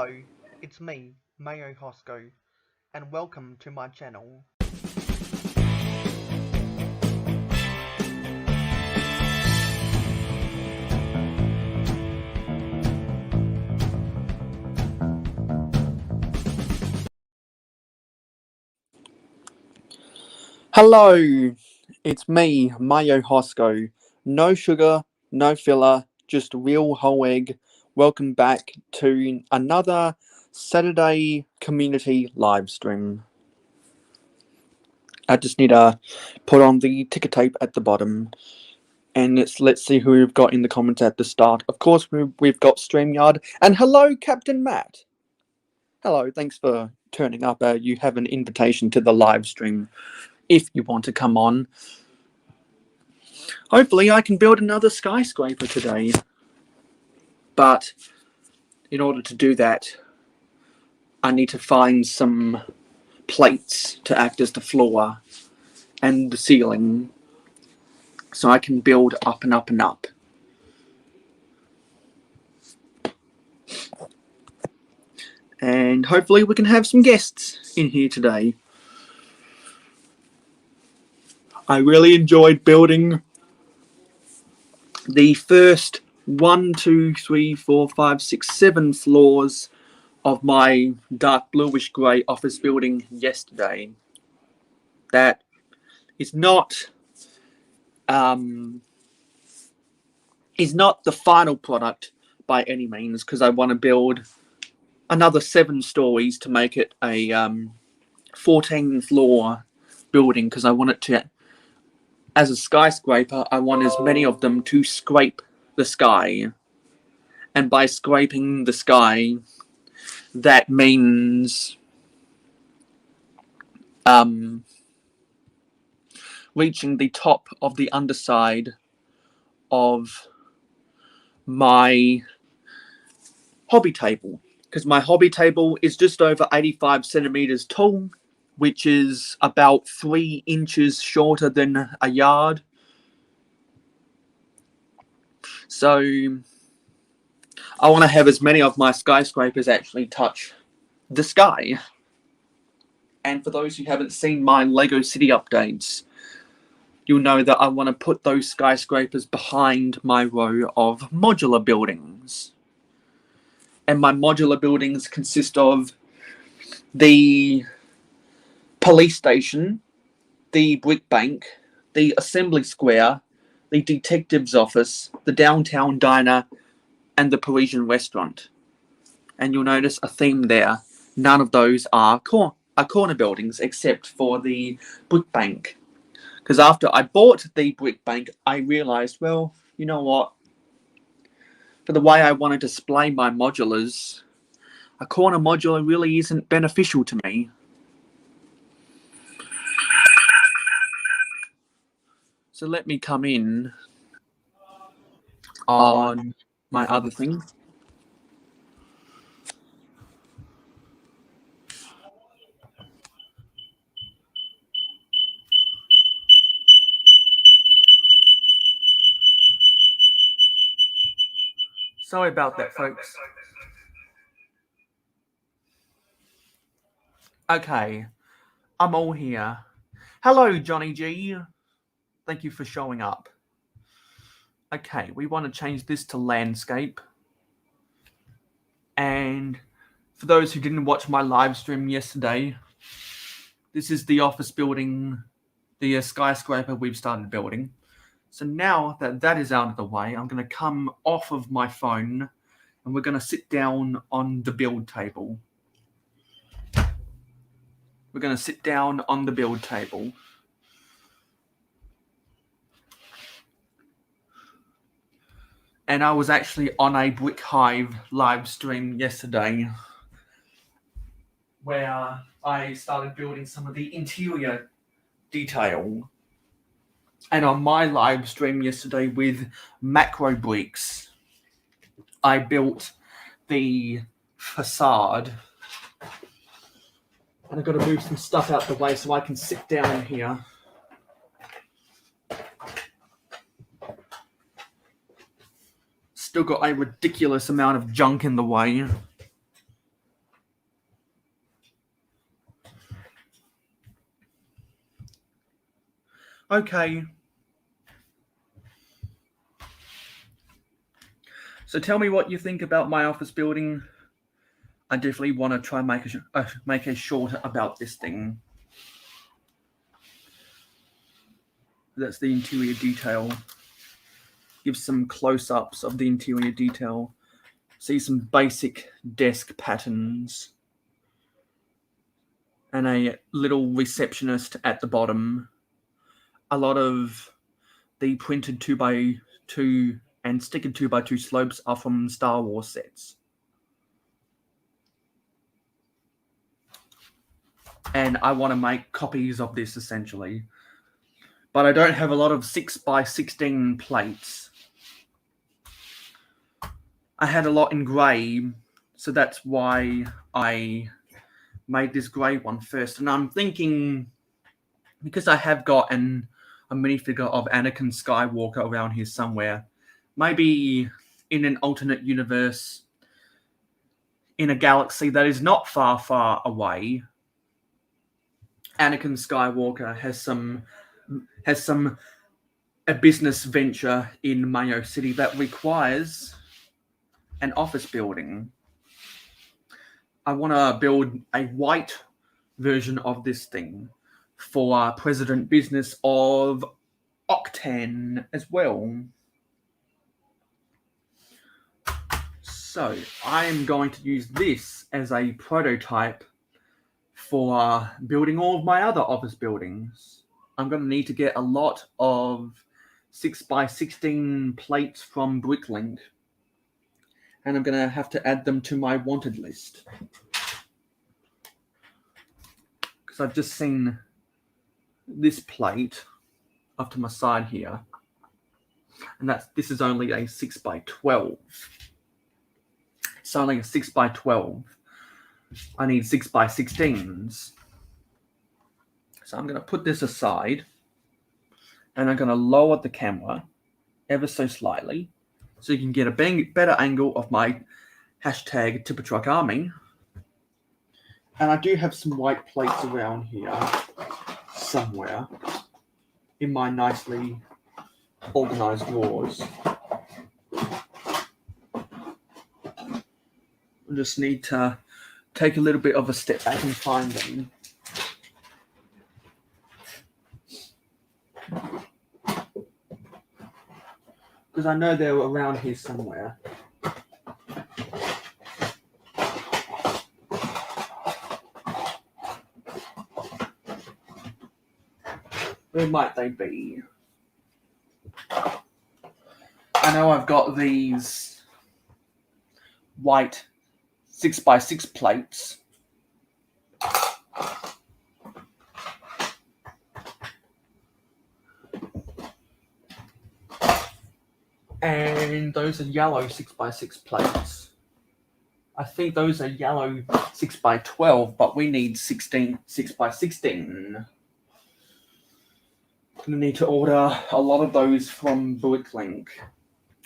Hello, it's me, Mayo Hosko, and welcome to my channel. Hello, it's me, Mayo Hosko. No sugar, no filler, just real whole egg. Welcome back to another Saturday community live stream. I just need to put on the ticker tape at the bottom. And let's see who we've got in the comments at the start. Of course, we've got StreamYard. And hello, Captain Matt. Hello, thanks for turning up. You have an invitation to the live stream if you want to come on. Hopefully I can build another skyscraper today. But in order to do that, I need to find some plates to act as the floor and the ceiling so I can build up and up and up. And hopefully we can have some guests in here today. I really enjoyed building the first 1, 2, 3, 4, 5, 6, 7 floors of my dark bluish grey office building yesterday. That is not the final product by any means, because I want to build another 7 stories to make it a 14 floor building, because I want it to, as a skyscraper, I want as many of them to scrape the sky. And by scraping the sky, that means reaching the top of the underside of my hobby table, because my hobby table is just over 85 centimeters tall, which is about 3 inches shorter than a yard. So I want to have as many of my skyscrapers actually touch the sky. And for those who haven't seen my Lego City updates, you'll know that I want to put those skyscrapers behind my row of modular buildings. And my modular buildings consist of the police station, the brick bank, the assembly square, the detective's office, the downtown diner, and the Parisian restaurant. And you'll notice a theme there. None of those are corner buildings except for the brick bank. Because after I bought the brick bank, I realized, well, you know what? For the way I want to display my modulars, a corner modular really isn't beneficial to me. So let me come in on my other thing. Sorry about that, folks. Okay, I'm all here. Hello, Johnny G. Thank you for showing up. Okay, we want to change this to landscape. And for those who didn't watch my live stream yesterday, this is the office building, the skyscraper we've started building. So now that that is out of the way, I'm going to come off of my phone and we're going to sit down on the build table. We're going to sit down on the build table. And I was actually on a Brick Hive live stream yesterday where I started building some of the interior detail. And on my live stream yesterday with Macro Bricks, I built the facade. And I've got to move some stuff out the way so I can sit down here. Still got a ridiculous amount of junk in the way. Okay. So tell me what you think about my office building. I definitely want to try and make a short about this thing. That's the interior detail. Give some close-ups of the interior detail. See some basic desk patterns. And a little receptionist at the bottom. A lot of the printed 2x2 and stickered 2x2 slopes are from Star Wars sets. And I want to make copies of this essentially. But I don't have a lot of 6x16 plates. I had a lot in grey, so that's why I made this grey one first. And I'm thinking, because I have got a minifigure of Anakin Skywalker around here somewhere, maybe in an alternate universe, in a galaxy that is not far, far away, Anakin Skywalker has a business venture in Mayo City that requires an office building. I want to build a white version of this thing for President Business of Octan as well. So I am going to use this as a prototype for building all of my other office buildings. I'm going to need to get a lot of 6x16 plates from Bricklink, and I'm going to have to add them to my wanted list. Because I've just seen this plate up to my side here, and this is only a 6x12. It's only a 6x12. I need 6x16s. So I'm going to put this aside, and I'm going to lower the camera ever so slightly so you can get a better angle of my hashtag TipperTruckArmy. And I do have some white plates around here somewhere in my nicely organized drawers. I just need to take a little bit of a step back and find them. Because I know they're around here somewhere. Where might they be? I know I've got these white 6x6 plates. And those are yellow 6x6 plates. I think those are yellow 6x12, but we need 6x16. I'm going to need to order a lot of those from Bricklink.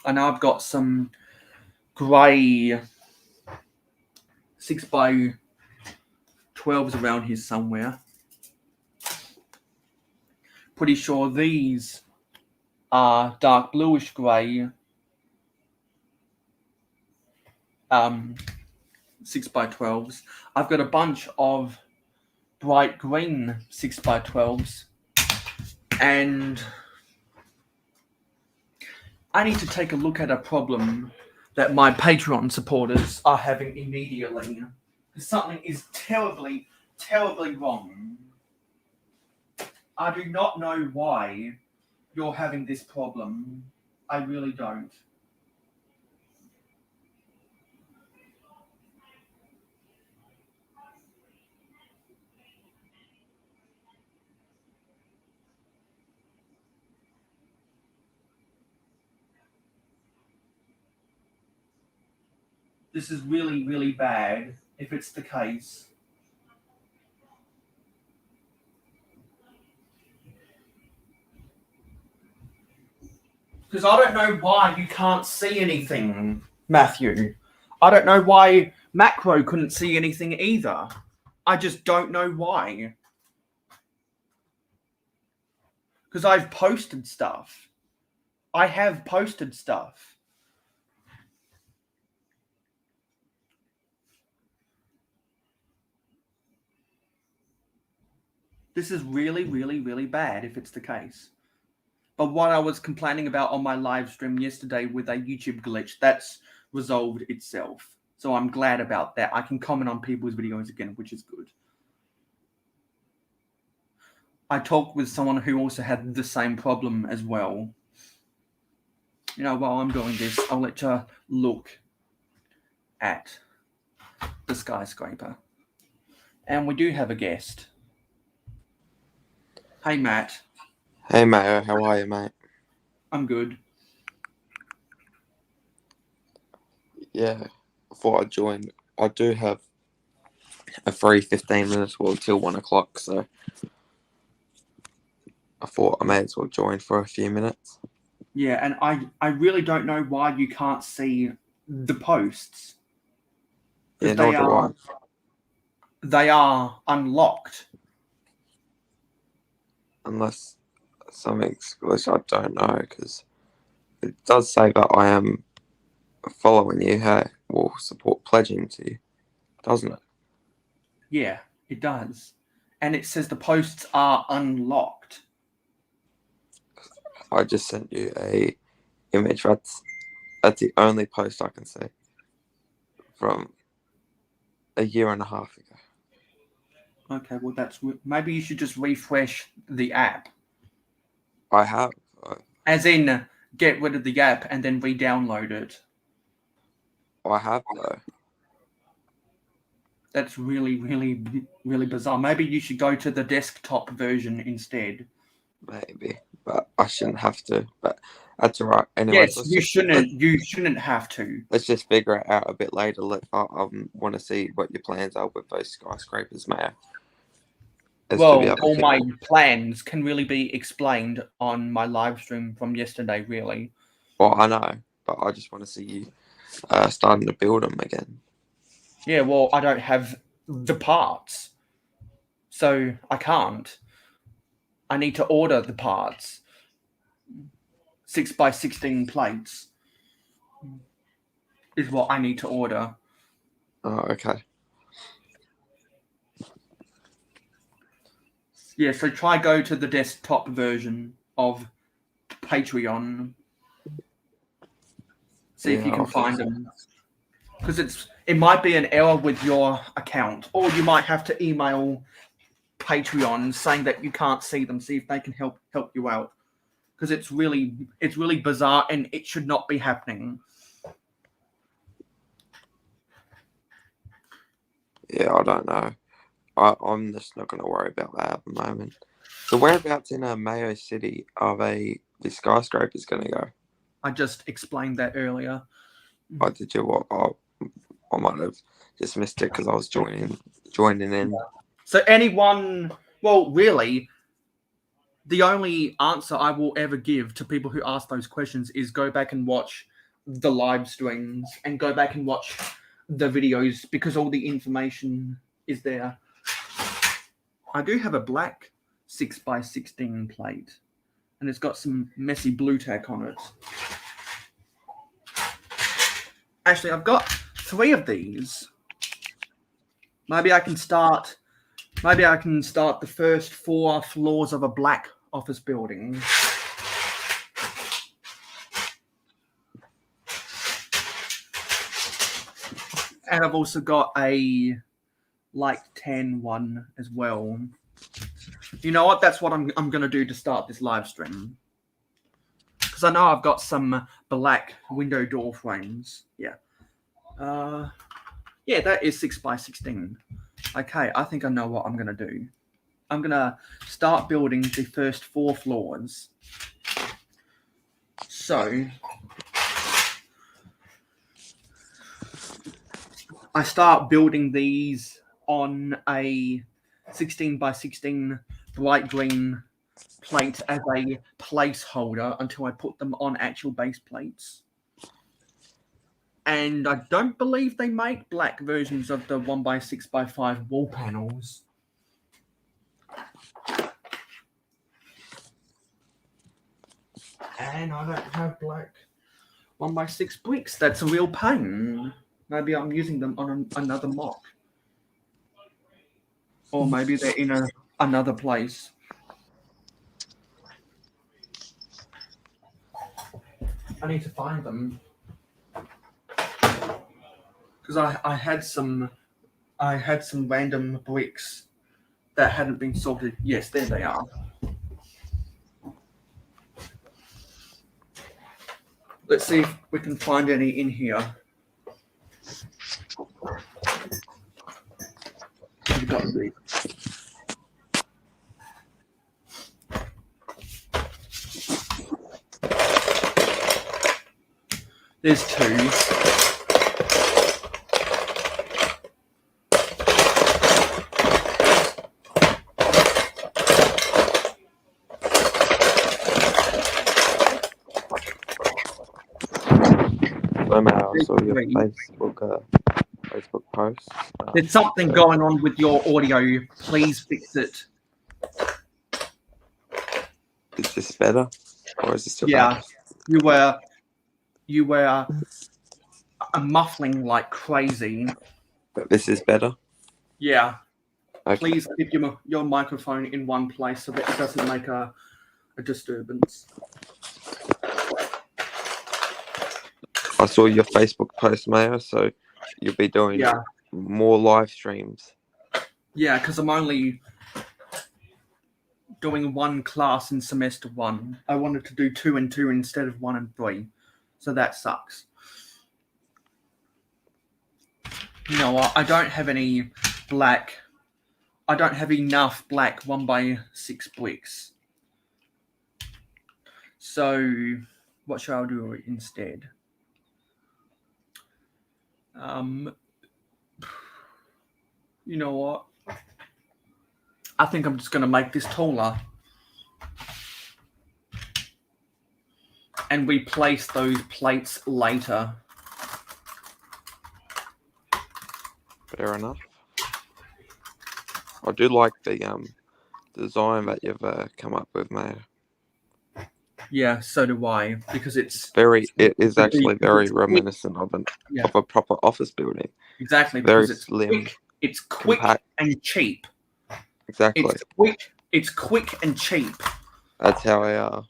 I know I've got some grey 6x12s around here somewhere. Pretty sure these are dark bluish grey 6x12s. I've got a bunch of bright green 6x12s, and I need to take a look at a problem that my Patreon supporters are having immediately. Something is terribly, terribly wrong. I do not know why you're having this problem. I really don't. This is really, really bad if it's the case. Because I don't know why you can't see anything, Matthew. I don't know why Macro couldn't see anything either. I just don't know why. Because I've posted stuff. I have posted stuff. This is really, really, really bad if it's the case. But what I was complaining about on my live stream yesterday with a YouTube glitch, that's resolved itself. So I'm glad about that. I can comment on people's videos again, which is good. I talked with someone who also had the same problem as well. You know, while I'm doing this, I'll let you look at the skyscraper. And we do have a guest. Hey, Matt. Hey Mayo, how are you, mate? I'm good. Yeah, I thought I'd join. I do have a free 15 minutes till 1 o'clock, so I thought I may as well join for a few minutes. Yeah, and I really don't know why you can't see the posts. Yeah, They are unlocked. Unless something's glitched, I don't know, because it does say that I am following you, hey, will support pledging to you, doesn't it? Yeah, it does. And it says the posts are unlocked. I just sent you a image. That's the only post I can see from a year and a half ago. Okay, well maybe you should just refresh the app. I have. As in, get rid of the app and then re-download it. I have, though. That's really, really, really bizarre. Maybe you should go to the desktop version instead. Maybe, but I shouldn't have to. But that's all right. Anyways, Yes, you shouldn't have to. Let's just figure it out a bit later. I want to see what your plans are with those skyscrapers, Mayor. Well, all my plans can really be explained on my live stream from yesterday, really. Well, I know, but I just want to see you starting to build them again. Yeah, well, I don't have the parts, so I can't. I need to order the parts. 6x16 plates is what I need to order. Oh, okay. Yeah, so try go to the desktop version of Patreon. See if you can find them. Because it might be an error with your account, or you might have to email Patreon saying that you can't see them. See if they can help you out. Because it's really bizarre and it should not be happening. Yeah, I don't know. I'm just not going to worry about that at the moment. So whereabouts in Mayo City are the skyscrapers going to go? I just explained that earlier. Oh, did you? I might have just missed it because I was joining in. So anyone, well, really, the only answer I will ever give to people who ask those questions is go back and watch the live streams and go back and watch the videos because all the information is there. I do have a black 6x16 plate and it's got some messy blue tack on it. Actually, I've got 3 of these. Maybe I can start the first 4 floors of a black office building. And I've also got a light tan one as well. You know what? That's what I'm going to do to start this live stream. Because I know I've got some black window door frames. Yeah. Yeah, that is 6x16. Okay, I think I know what I'm going to do. I'm going to start building the first 4 floors. So, I start building these on a 16x16 bright green plate as a placeholder until I put them on actual base plates. And I don't believe they make black versions of the 1x6x5 wall panels. And I don't have black 1x6 bricks. That's a real pain. Maybe I'm using them on another mock. Or maybe they're in another place. I need to find them. Because I had some random bricks that hadn't been sorted. Yes, there they are. Let's see if we can find any in here. You've got these. There's two. So Mayo, I saw your Facebook post. There's something going on with your audio. Please fix it. Is this better, or is this still Yeah, bad? you were muffling like crazy. But this is better. Yeah. Okay. Please keep your microphone in one place so that it doesn't make a disturbance. I saw your Facebook post, Mayo, so you'll be doing more live streams. Yeah, because I'm only doing one class in semester 1. I wanted to do 2 and 2 instead of 1 and 3. So that sucks. You know what? I don't have any black. I don't have enough black 1x6 bricks. So what should I do instead? You know what? I think I'm just going to make this taller and replace those plates later. Fair enough. I do like the design that you've come up with, Mayo. Yeah, so do I, because it is actually very reminiscent of a proper office building. Exactly, very because slim. It's quick compact. And cheap. Exactly. It's quick and cheap. That's how I are.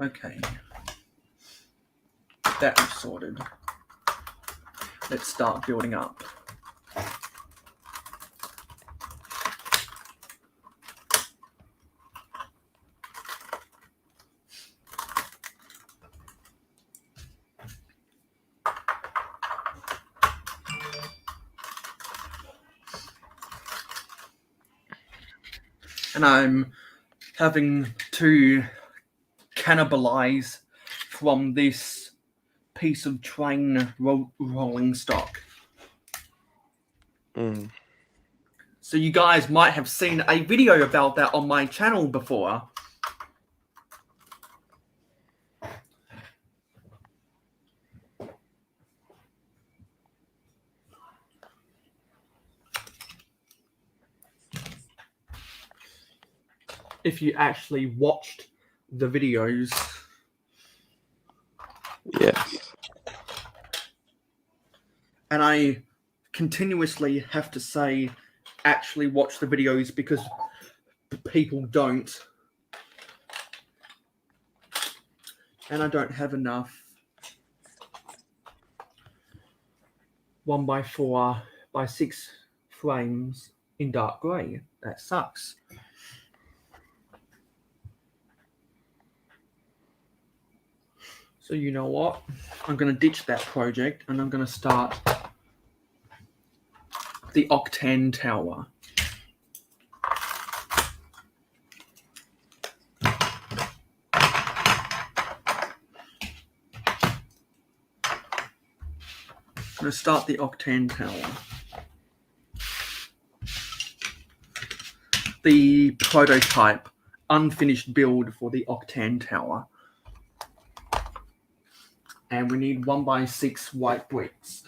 Okay. That is sorted. Let's start building up. And I'm having to cannibalize from this piece of train rolling stock. So you guys might have seen a video about that on my channel before. If you actually watched the videos. Yes. And I continuously have to say, actually watch the videos, because people don't. And I don't have enough 1x4x6 frames in dark grey. That sucks. So you know what? I'm going to ditch that project and I'm going to start the Octane Tower. I'm going to start the Octane Tower. The prototype, unfinished build for the Octane Tower. And we need 1x6 white bricks.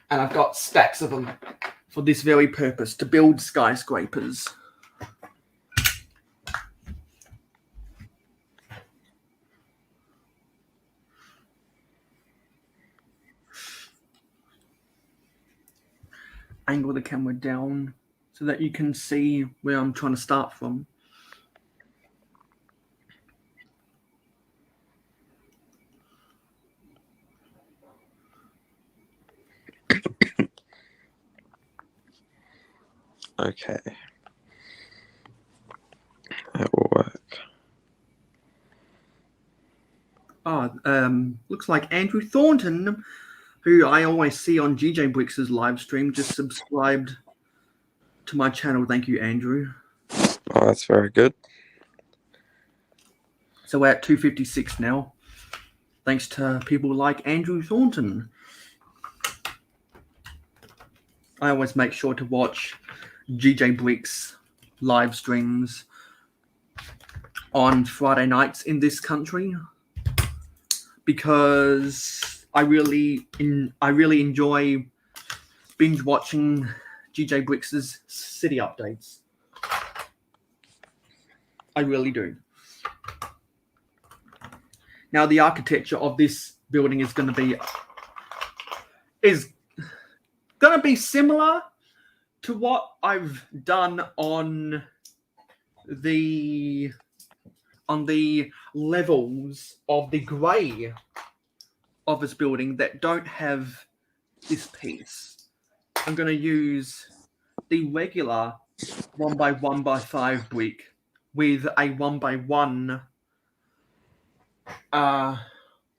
And I've got stacks of them for this very purpose, to build skyscrapers. Angle the camera down so that you can see where I'm trying to start from. Okay. That will work. Looks like Andrew Thornton, who I always see on GJ Brix's live stream, just subscribed to my channel. Thank you, Andrew. Oh, that's very good. So we're at 256 now, thanks to people like Andrew Thornton. I always make sure to watch GJ Brix live streams on Friday nights in this country because I really enjoy binge watching GJ Brix's city updates. I really do. Now the architecture of this building is going to be similar to what I've done on the levels of the grey office building that don't have this piece. I'm going to use the regular 1x1x5 brick with a 1x1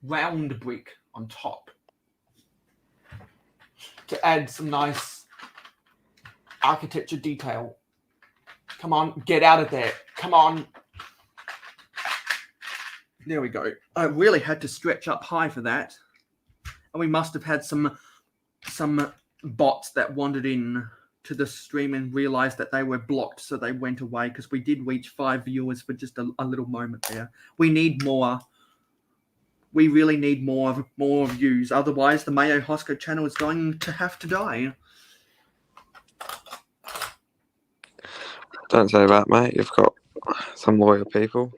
round brick on top to add some nice architecture detail. Come on, get out of there. Come on. There we go. I really had to stretch up high for that. And we must have had some bots that wandered in to the stream and realized that they were blocked, so they went away, because we did reach 5 viewers for just a little moment there. We need more. We really need more views. Otherwise, the Mayo Hosko channel is going to have to die. Don't say that, mate. You've got some loyal people.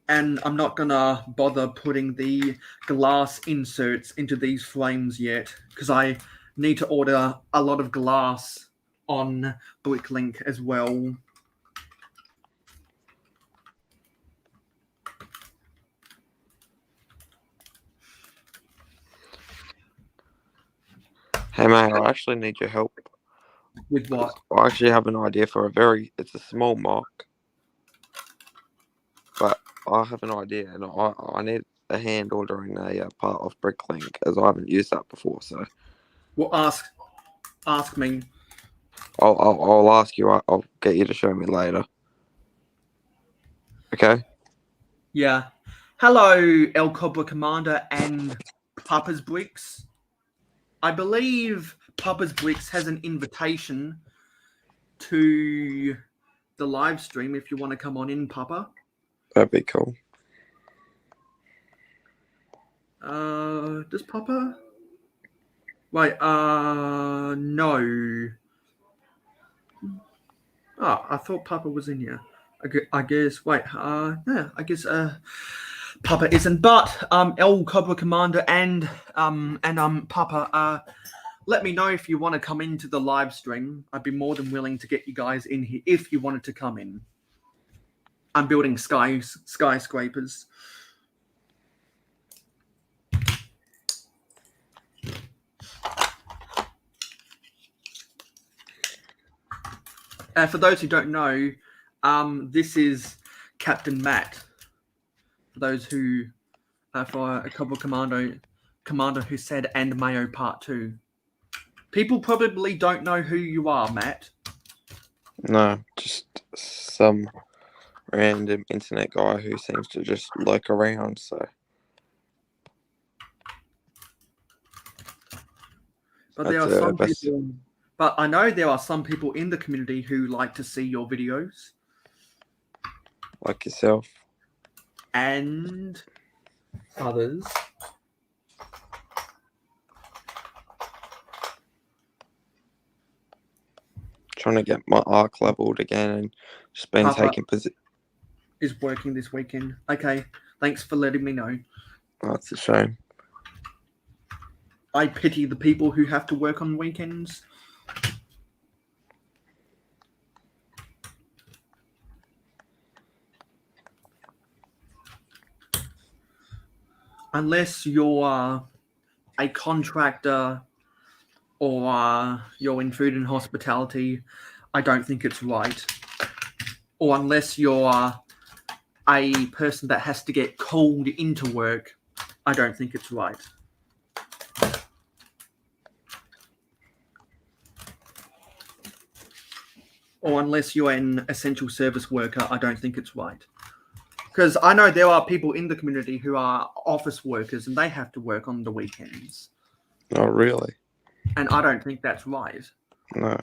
And I'm not going to bother putting the glass inserts into these frames yet, because I need to order a lot of glass on Bricklink as well. Hey, mate, I actually need your help. With what? I actually have an idea for it's a small mock, but I have an idea, and I need a hand ordering a part of Bricklink, as I haven't used that before. So, Well, ask me. I'll ask you. I'll get you to show me later. Okay. Yeah. Hello, El Cobra Commander and Papa's Bricks. I believe Papa's Bricks has an invitation to the live stream if you want to come on in, Papa. That'd be cool. Does Papa? Wait, no. Oh, I thought Papa was in here. I guess, wait, yeah, I guess, Papa isn't, but, El Cobra Commander and Papa, let me know if you want to come into the live stream. I'd be more than willing to get you guys in here if you wanted to come in. I'm building skyscrapers. For those who don't know, this is Captain Matt. For those who, for a couple of Commander who said "and Mayo Part 2." People probably don't know who you are, Matt. No, just some random internet guy who seems to just lurk around. So, but there are some people. But I know there are some people in the community who like to see your videos. Like yourself. And others. trying to get my arc leveled again and just been Papa taking position. is working this weekend. Okay, thanks for letting me know. Oh, it's a shame. I pity the people who have to work on weekends. Unless you're a contractor or you're in food and hospitality, I don't think it's right. Or unless you're a person that has to get called into work, I don't think it's right. Or unless you're an essential service worker, I don't think it's right. Because I know there are people in the community who are office workers and they have to work on the weekends. Oh, really? And I don't think that's right. No.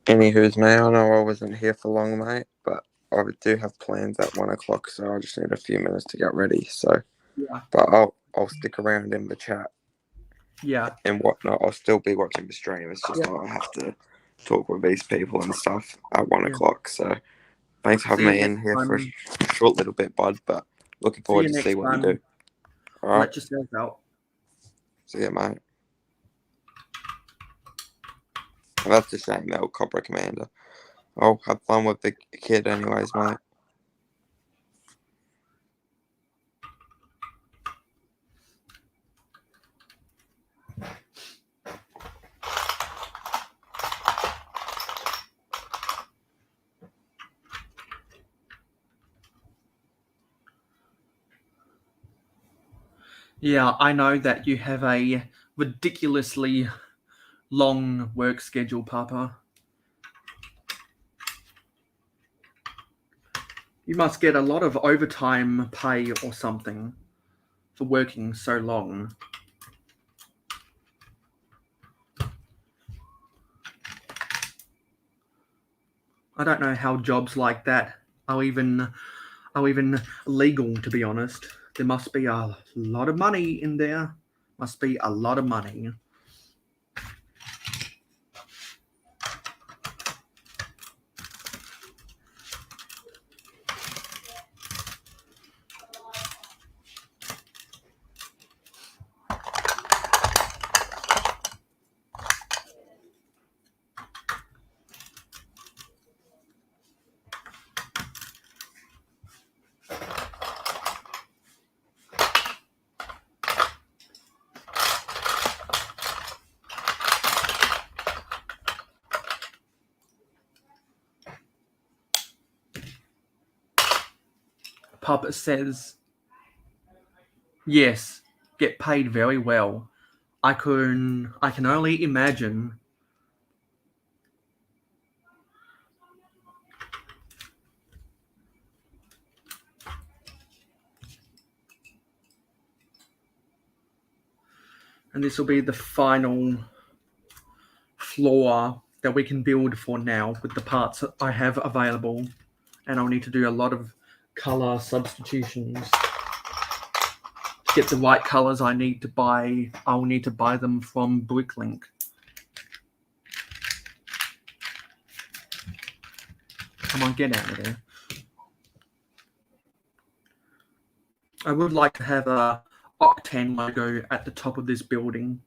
Anywho's, mate, I know I wasn't here for long, mate, but I do have plans at 1 o'clock, so I just need a few minutes to get ready. So, Yeah. but I'll stick around in the chat. Yeah. And whatnot. I'll still be watching the stream. It's just I have to talk with these people and stuff at 1 o'clock. So, thanks for having me in here for a short little bit, bud. But looking forward to see what you do. All right. Let yourself out. See ya, mate. That's a shame, though, Cobra Commander. I'll have fun with the kid anyways, mate. Yeah, I know that you have a ridiculously long work schedule, Papa. You must get a lot of overtime pay or something for working so long. I don't know how jobs like that are even legal, to be honest. There must be a lot of money in there. Must be a lot of money. Papa says, yes, get paid very well. I can only imagine. And this will be the final floor that we can build for now with the parts that I have available. And I'll need to do a lot of color substitutions. To get the right colors I'll need to buy them from Bricklink. Come on, get out of there. I would like to have a Octane logo at the top of this building.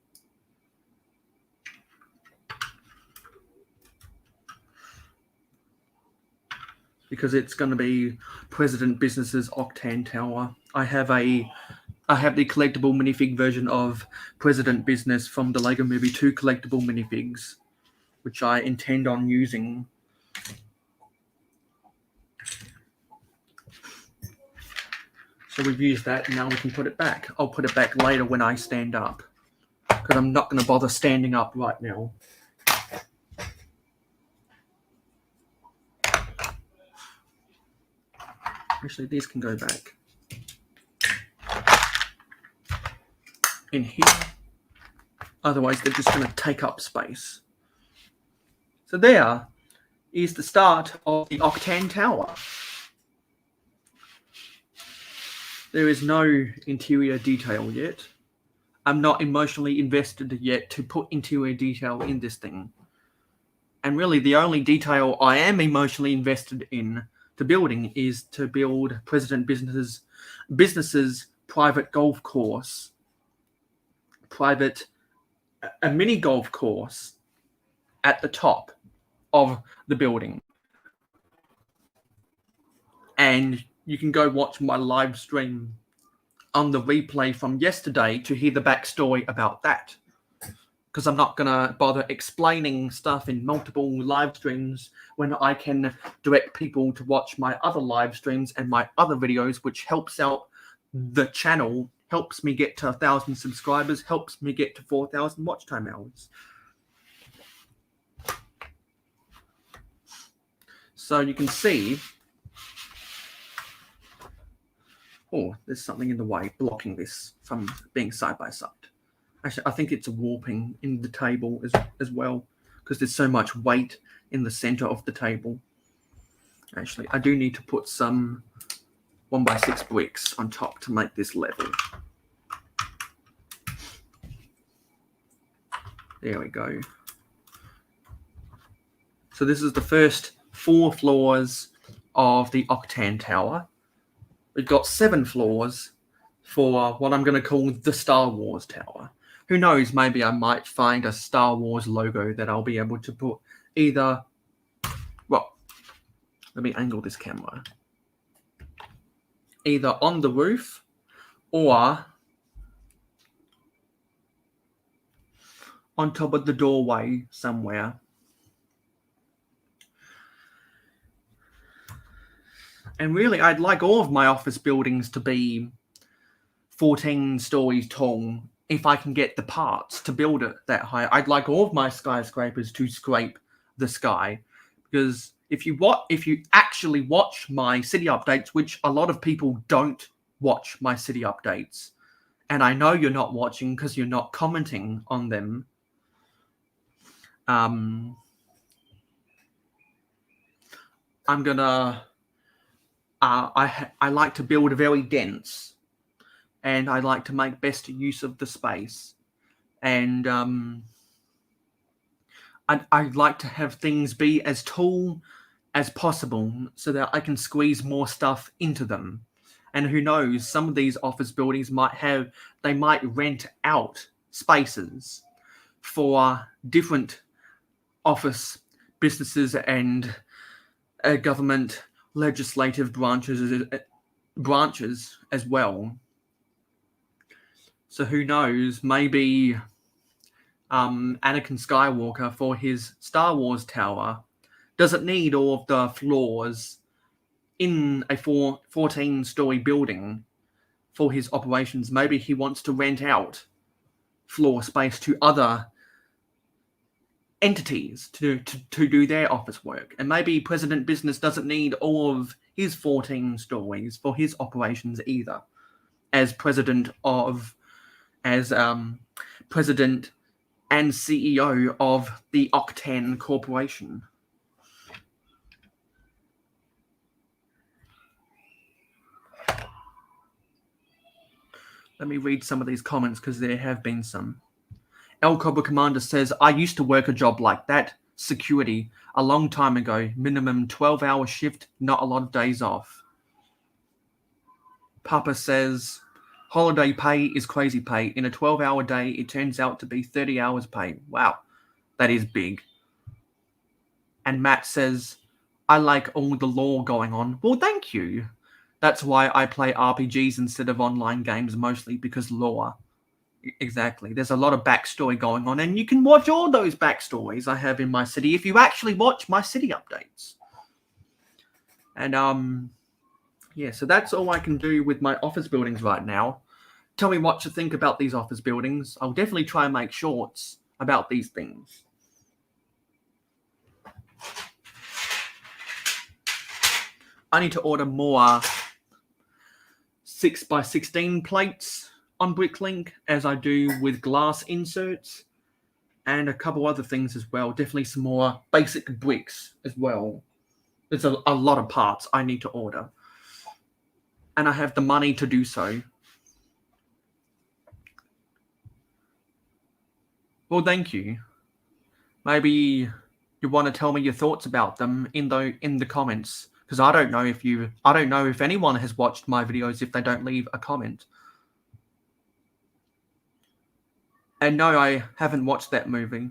Because it's going to be President Business's Octane Tower. I have the collectible minifig version of President Business from the Lego Movie 2 collectible minifigs, which I intend on using. So we've used that, and now we can put it back. I'll put it back later when I stand up, because I'm not going to bother standing up right now. Actually, these can go back in here. Otherwise, they're just going to take up space. So there is the start of the Octane Tower. There is no interior detail yet. I'm not emotionally invested yet to put interior detail in this thing. And really, the only detail I am emotionally invested in to building is to build President Business's private golf course, a mini golf course at the top of the building. And you can go watch my live stream on the replay from yesterday to hear the backstory about that. Because I'm not going to bother explaining stuff in multiple live streams when I can direct people to watch my other live streams and my other videos, which helps out the channel, helps me get to 1,000 subscribers, helps me get to 4,000 watch time hours. So you can see... Oh, there's something in the way blocking this from being side by side. Actually, I think it's a warping in the table as well, because there's so much weight in the center of the table. Actually, I do need to put some 1x6 bricks on top to make this level. There we go. So this is the first 4 floors of the Octane Tower. We've got 7 floors for what I'm going to call the Star Wars Tower. Who knows, maybe I might find a Star Wars logo that I'll be able to put either... Well, let me angle this camera. Either on the roof or on top of the doorway somewhere. And really, I'd like all of my office buildings to be 14 stories tall if I can get the parts to build it that high. I'd like all of my skyscrapers to scrape the sky. Because if you actually watch my city updates, which a lot of people don't watch my city updates, and I know you're not watching because you're not commenting on them, I'm gonna... I like to build very dense, and I like to make best use of the space. And I'd like to have things be as tall as possible so that I can squeeze more stuff into them. And who knows, some of these office buildings might rent out spaces for different office businesses and government legislative branches as well. So who knows, maybe Anakin Skywalker for his Star Wars tower doesn't need all of the floors in a 14-story building for his operations. Maybe he wants to rent out floor space to other entities to do their office work. And maybe President Business doesn't need all of his 14 stories for his operations either, as president and CEO of the Octane Corporation. Let me read some of these comments because there have been some. El Cobra Commander says, I used to work a job like that, security, a long time ago. Minimum 12-hour shift, not a lot of days off. Papa says, holiday pay is crazy pay. In a 12-hour day, it turns out to be 30 hours pay. Wow, that is big. And Matt says, I like all the lore going on. Well, thank you. That's why I play RPGs instead of online games, mostly because lore. Exactly. There's a lot of backstory going on, and you can watch all those backstories I have in my city if you actually watch my city updates. And, yeah, so that's all I can do with my office buildings right now. Tell me what you think about these office buildings. I'll definitely try and make shorts about these things. I need to order more 6x16 plates on Bricklink, as I do with glass inserts, and a couple other things as well. Definitely some more basic bricks as well. There's a lot of parts I need to order. and I have the money to do so. Well, thank you. Maybe you want to tell me your thoughts about them in the comments, because I don't know if anyone has watched my videos if they don't leave a comment. And no, I haven't watched that movie.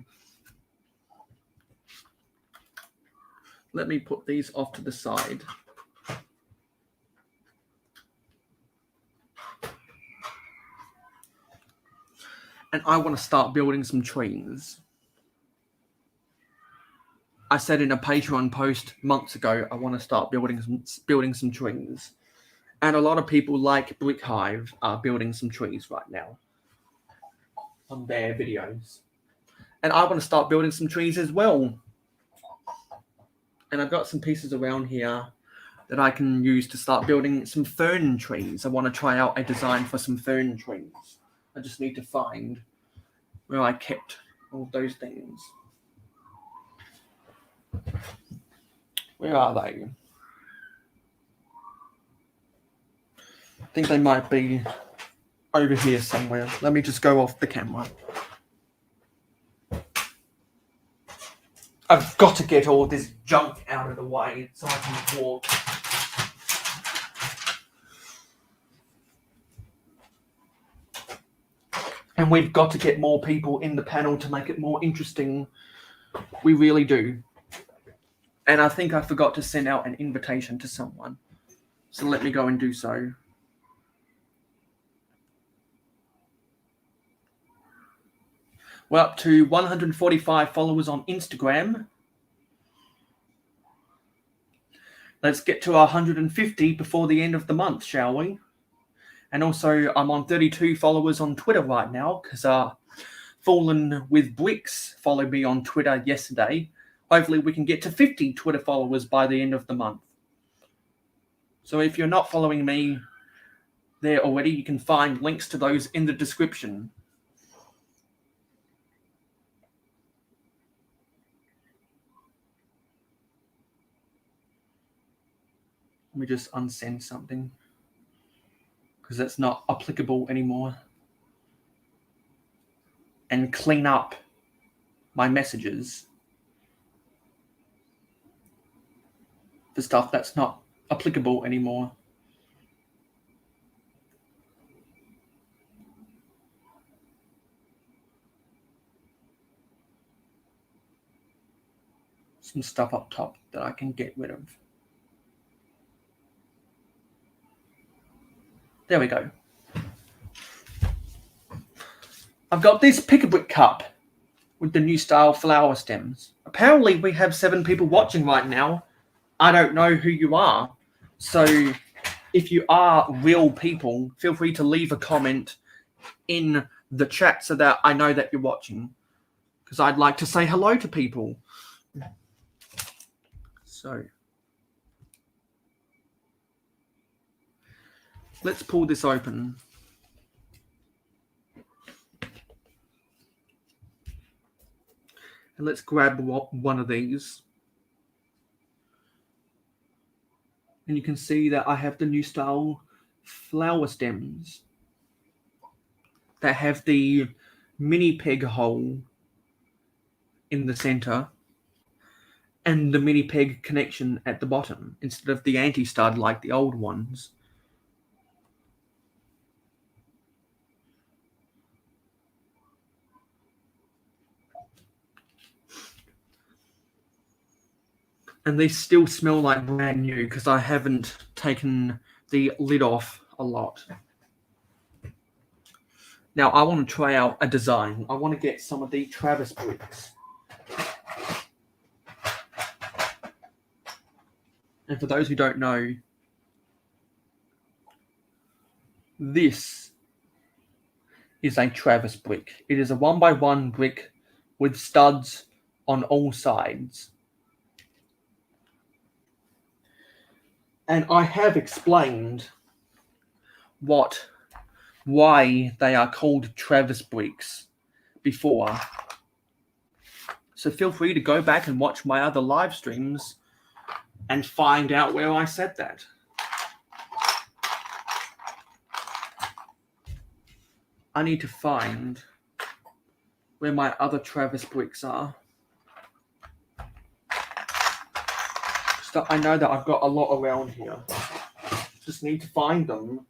Let me put these off to the side. And I want to start building some trees. I said in a Patreon post months ago, I want to start building some trees. And a lot of people like Brick Hive are building some trees right now on their videos. And I want to start building some trees as well. And I've got some pieces around here that I can use to start building some fern trees. I want to try out a design for some fern trees. I just need to find where I kept all those things. Where are they? I think they might be over here somewhere. Let me just go off the camera. I've got to get all this junk out of the way so I can walk. And we've got to get more people in the panel to make it more interesting. We really do. And I think I forgot to send out an invitation to someone. So let me go and do so. We're up to 145 followers on Instagram. Let's get to 150 before the end of the month, shall we? And also, I'm on 32 followers on Twitter right now because Fallen with Bricks followed me on Twitter yesterday. Hopefully, we can get to 50 Twitter followers by the end of the month. So if you're not following me there already, you can find links to those in the description. Let me just unsend something because that's not applicable anymore. And clean up my messages for stuff that's not applicable anymore. Some stuff up top that I can get rid of. There we go. I've got this pick-a-brick cup with the new style flower stems. Apparently we have 7 people watching right now. I don't know who you are. So if you are real people, feel free to leave a comment in the chat so that I know that you're watching. Because I'd like to say hello to people. So let's pull this open. And let's grab one of these. And you can see that I have the new style flower stems that have the mini peg hole in the center and the mini peg connection at the bottom instead of the anti-stud like the old ones. And they still smell like brand new because I haven't taken the lid off a lot. Now I want to try out a design. I want to get some of the Travis bricks. And for those who don't know, this is a Travis brick. It is a 1x1 brick with studs on all sides. And I have explained why they are called Travis bricks before. So feel free to go back and watch my other live streams and find out where I said that. I need to find where my other Travis bricks are. So I know that I've got a lot around here. Just need to find them.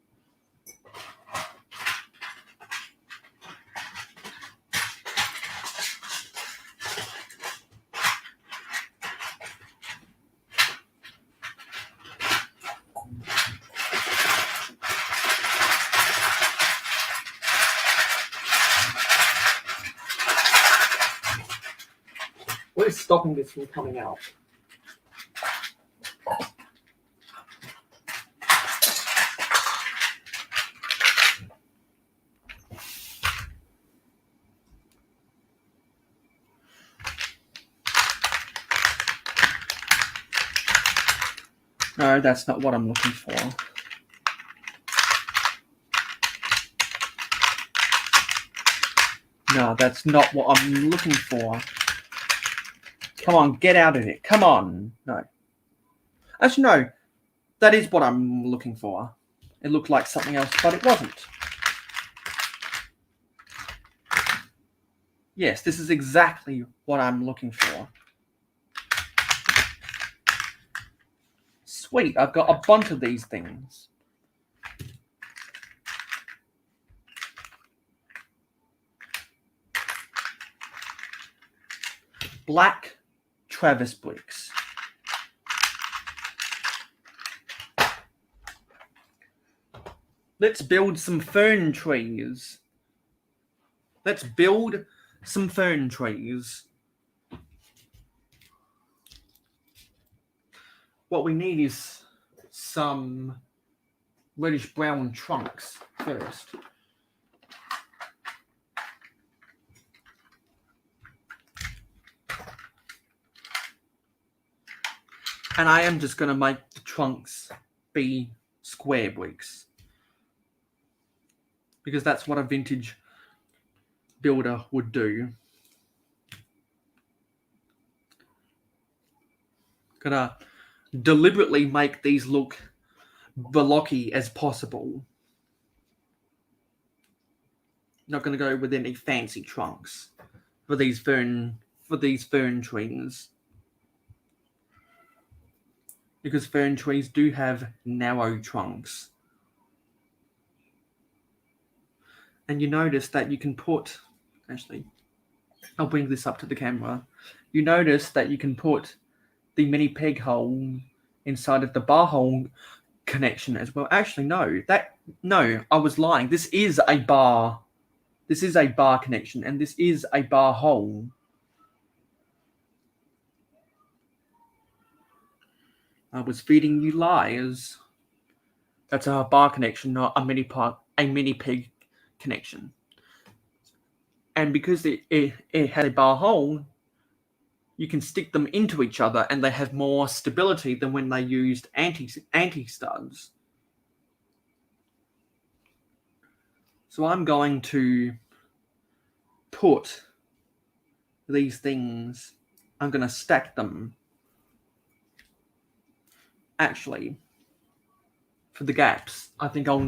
What is stopping this from coming out? No, that's not what I'm looking for. No, that's not what I'm looking for. Come on, get out of it. Come on. No. Actually, no. That is what I'm looking for. It looked like something else, but it wasn't. Yes, this is exactly what I'm looking for. Sweet, I've got a bunch of these things. Black Travis bricks. Let's build some fern trees. Let's build some fern trees. What we need is some reddish brown trunks first. And I am just going to make the trunks be square bricks, because that's what a vintage builder would do. Gonna deliberately make these look blocky as possible. Not gonna go with any fancy trunks for these fern trees, because fern trees do have narrow trunks. And you notice that you can put, actually, I'll bring this up to the camera. You notice that you can put the mini peg hole inside of the bar hole connection as well. Actually, no, I was lying. This is a bar. This is a bar connection, and this is a bar hole. I was feeding you lies. That's a bar connection, not a mini peg connection. And because it had a bar hole, you can stick them into each other, and they have more stability than when they used anti-studs. So I'm going to put these things, I'm going to stack them. Actually, for the gaps, I think I'll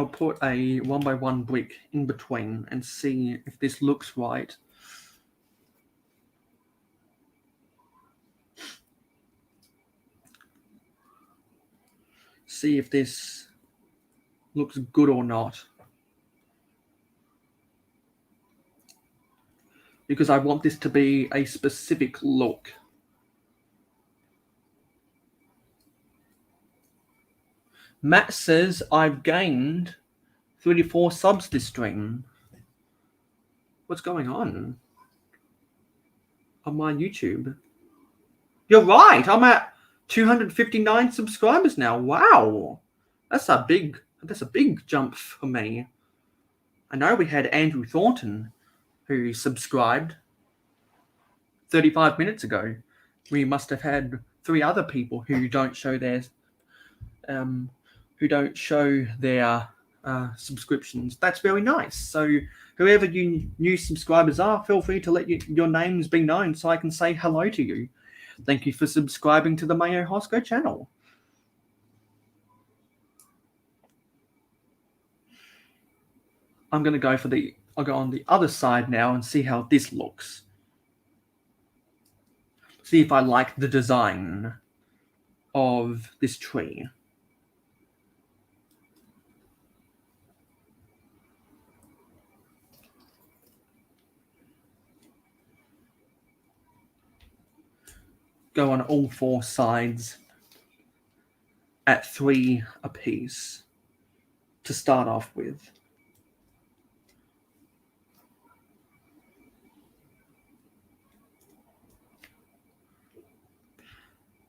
put a 1x1 brick in between and see if this looks right. See if this looks good or not. Because I want this to be a specific look. Matt says I've gained 34 subs this stream. What's going on my YouTube? You're right. I'm at 259 subscribers now. Wow, that's a big jump for me. I know we had Andrew Thornton who subscribed 35 minutes ago. We must have had 3 other people who don't show their subscriptions. That's very nice. So whoever you new subscribers are, feel free to let your names be known so I can say hello to you. Thank you for subscribing to the Mayo Hosko channel. I'm going to go I'll go on the other side now and see how this looks. See if I like the design of this tree. Go on all 4 sides at 3 apiece to start off with.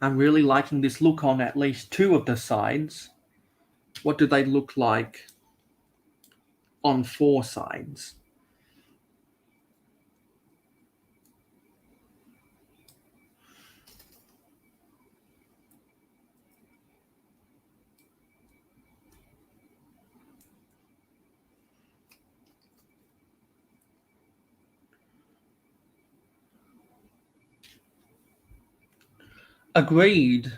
I'm really liking this look on at least 2 of the sides. What do they look like on 4 sides? Agreed.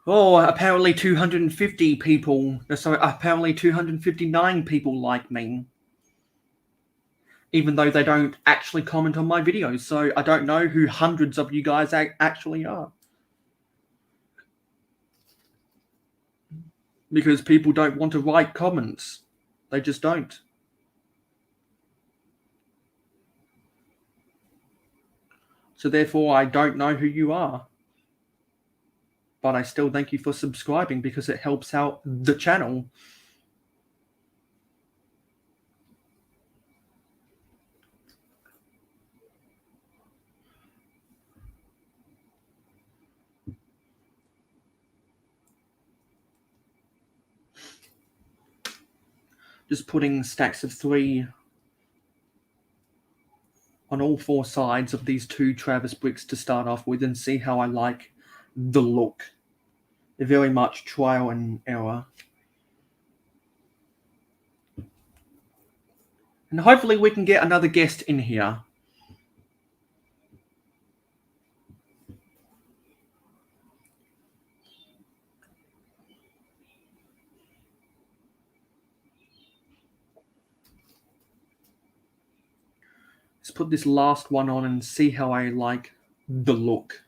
Oh, apparently 250 people, sorry, apparently 259 people like me. Even though they don't actually comment on my videos, so I don't know who hundreds of you guys actually are. Because people don't want to write comments. They just don't. So therefore, I don't know who you are. But I still thank you for subscribing because it helps out the channel. Just putting stacks of 3 on all 4 sides of these 2 Travis bricks to start off with and see how I like the look. Very much trial and error. And hopefully we can get another guest in here. Let's put this last one on and see how I like the look.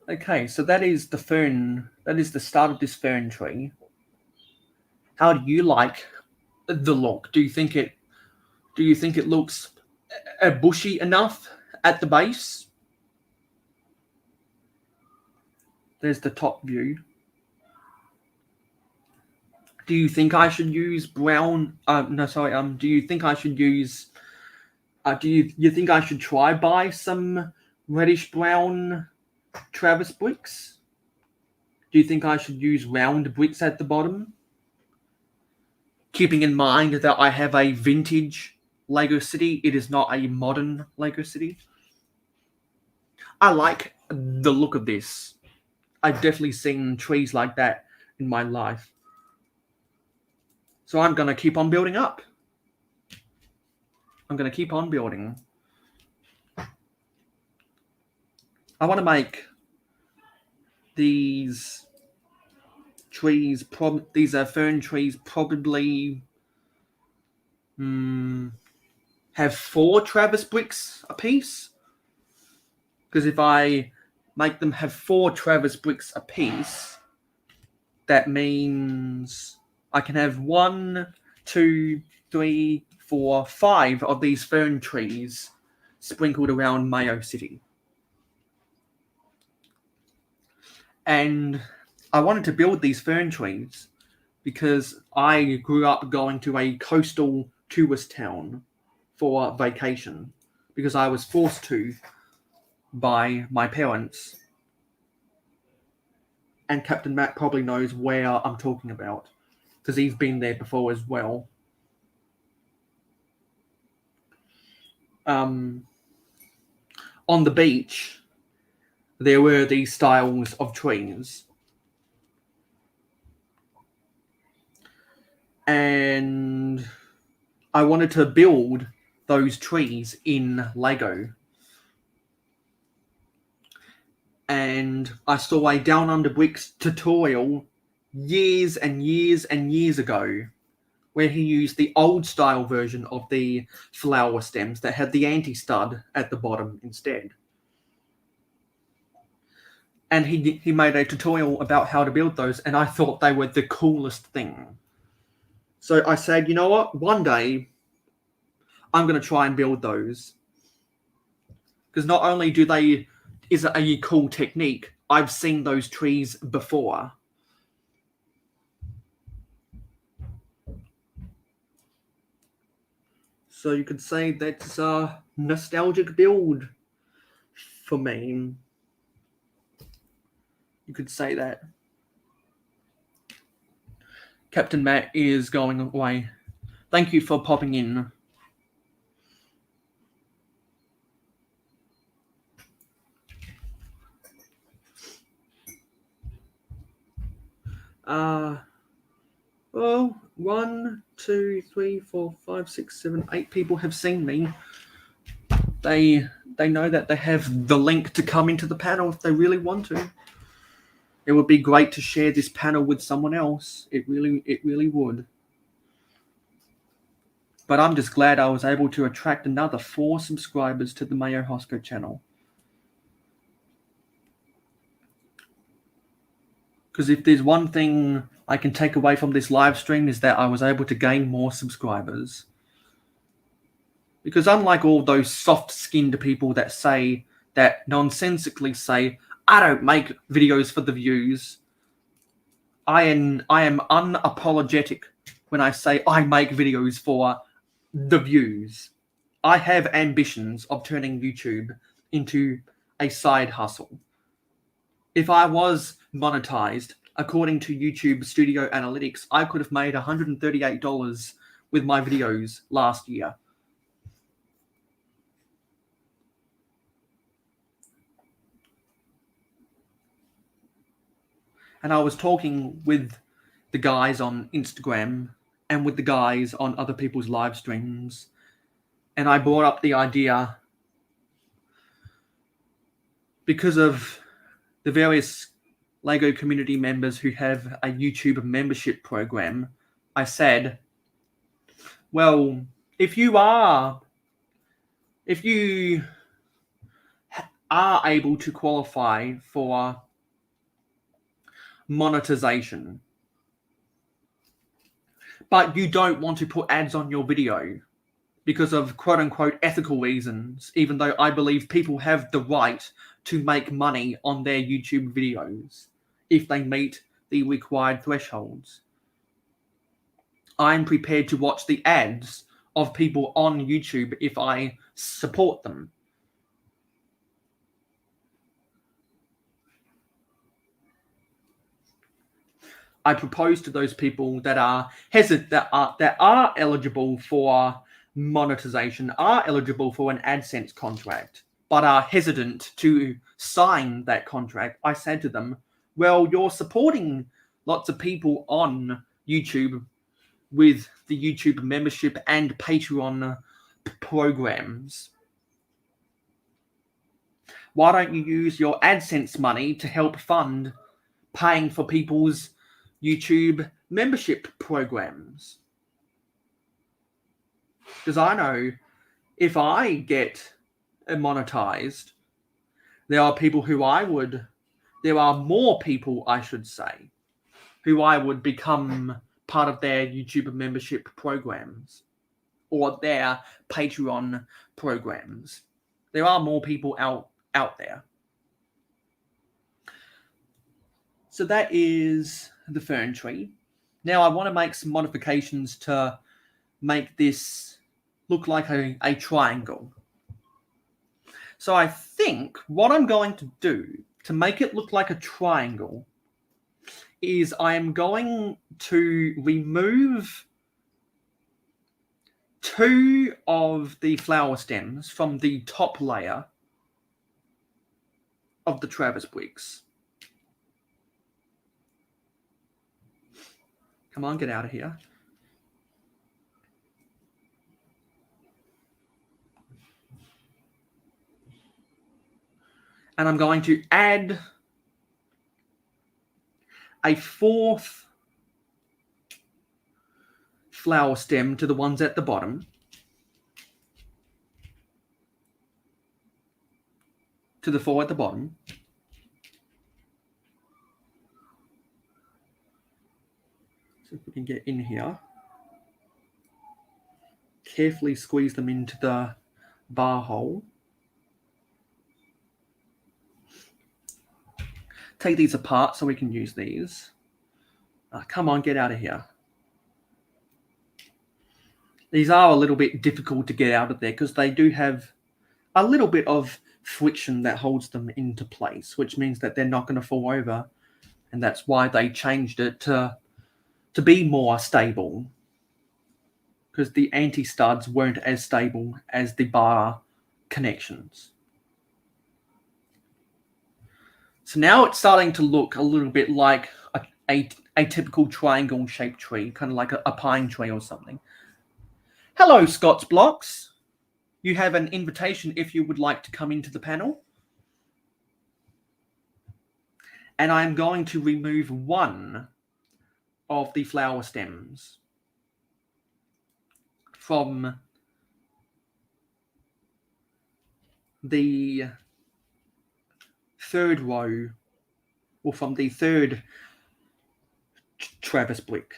Okay, so that is the fern. That is the start of this fern tree. How do you like the look? Do you think it looks bushy enough at the base? There's the top view. Do you think I should use brown? Do you think I should use? Do you think I should try buy some reddish brown Travis bricks? Do you think I should use round bricks at the bottom? Keeping in mind that I have a vintage Lego city, it is not a modern Lego city. I like the look of this. I've definitely seen trees like that in my life. So I'm going to keep on building up. I'm going to keep on building. I want to make these trees, these are fern trees, probably have 4 Travis bricks a piece. Because if I make them have 4 Travis bricks a piece, that means I can have 1, 2, 3, 4, 5 of these fern trees sprinkled around Mayo City. And I wanted to build these fern trees because I grew up going to a coastal tourist town for vacation because I was forced to by my parents. And Captain Matt probably knows where I'm talking about because he's been there before as well. On the beach, there were these styles of trees. And I wanted to build those trees in Lego. And I saw a Down Under Bricks tutorial years and years and years ago, where he used the old style version of the flower stems that had the anti-stud at the bottom instead. And he made a tutorial about how to build those, and I thought they were the coolest thing. So I said, you know what? One day, I'm going to try and build those. Because not only is it a cool technique, I've seen those trees before. So you could say that's a nostalgic build for me. You could say that. Captain Matt is going away. Thank you for popping in. Well, 1, 2, 3, 4, 5, 6, 7, 8 people have seen me. They know that they have the link to come into the panel if they really want to. It would be great to share this panel with someone else. It really would. But I'm just glad I was able to attract another 4 subscribers to the Mayo Hosko channel. Because if there's one thing I can take away from this live stream is that I was able to gain more subscribers. Because unlike all those soft-skinned people that nonsensically say, I don't make videos for the views, I am unapologetic when I say I make videos for the views. I have ambitions of turning YouTube into a side hustle. If I was monetized, according to YouTube Studio Analytics, I could have made $138 with my videos last year. And I was talking with the guys on Instagram and with the guys on other people's live streams, and I brought up the idea because of the various LEGO community members who have a YouTube membership program. I said, well, if you are able to qualify for monetization, but you don't want to put ads on your video because of quote-unquote ethical reasons, even though I believe people have the right to make money on their YouTube videos if they meet the required thresholds. I'm prepared to watch the ads of people on YouTube if I support them. I propose to those people that are eligible for monetization, are eligible for an AdSense contract, but are hesitant to sign that contract. I said to them, well, you're supporting lots of people on YouTube with the YouTube membership and Patreon programs. Why don't you use your AdSense money to help fund paying for people's YouTube membership programs? Because I know if I get monetized, there are more people, I should say, who I would become part of their YouTube membership programs or their Patreon programs. There are more people out there. So that is the fern tree. Now I want to make some modifications to make this look like a triangle. So I think what I'm going to do to make it look like a triangle is I am going to remove 2 of the flower stems from the top layer of the Travis bricks. Come on, get out of here. And I'm going to add a 4th flower stem to the ones at the bottom, to the 4 at the bottom. So if we can get in here, carefully squeeze them into the bar hole. Take these apart so we can use these. Come on, get out of here. These are a little bit difficult to get out of there because they do have a little bit of friction that holds them into place, which means that they're not going to fall over. And that's why they changed it to be more stable, because the anti-studs weren't as stable as the bar connections. So now it's starting to look a little bit like a typical triangle-shaped tree, kind of like a pine tree or something. Hello, Scott's Blocks. You have an invitation if you would like to come into the panel. And I'm going to remove one of the flower stems from the third row, or from the third Travis brick.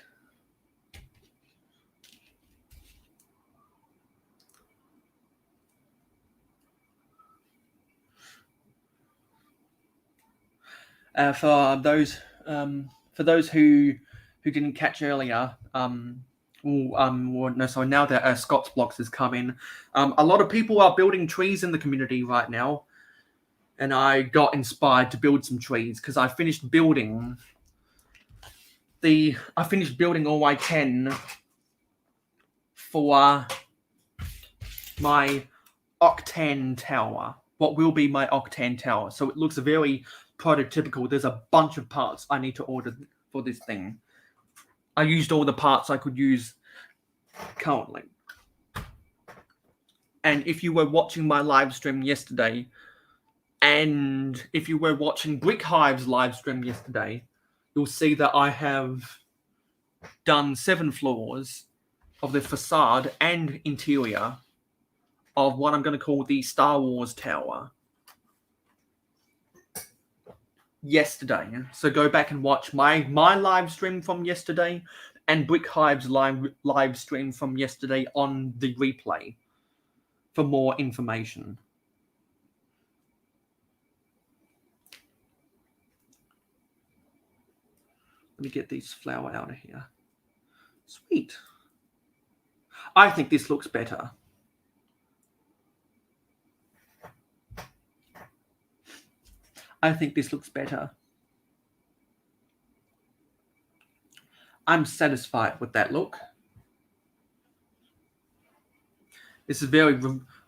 For those who didn't catch earlier, now that Scott's Blocks has come in, a lot of people are building trees in the community right now, and I got inspired to build some trees because I finished building all I can for my Octane Tower. What will be my Octane Tower? So it looks very prototypical. There's a bunch of parts I need to order for this thing. I used all the parts I could use currently. And if you were watching my live stream yesterday, and if you were watching Brick Hive's live stream yesterday, you'll see that I have done 7 floors of the facade and interior of what I'm going to call the Star Wars Tower yesterday. So go back and watch my live stream from yesterday and Brick Hive's live stream from yesterday on the replay for more information. Let me get these flower out of here. Sweet. I think this looks better. I think this looks better. I'm satisfied with that look. This is very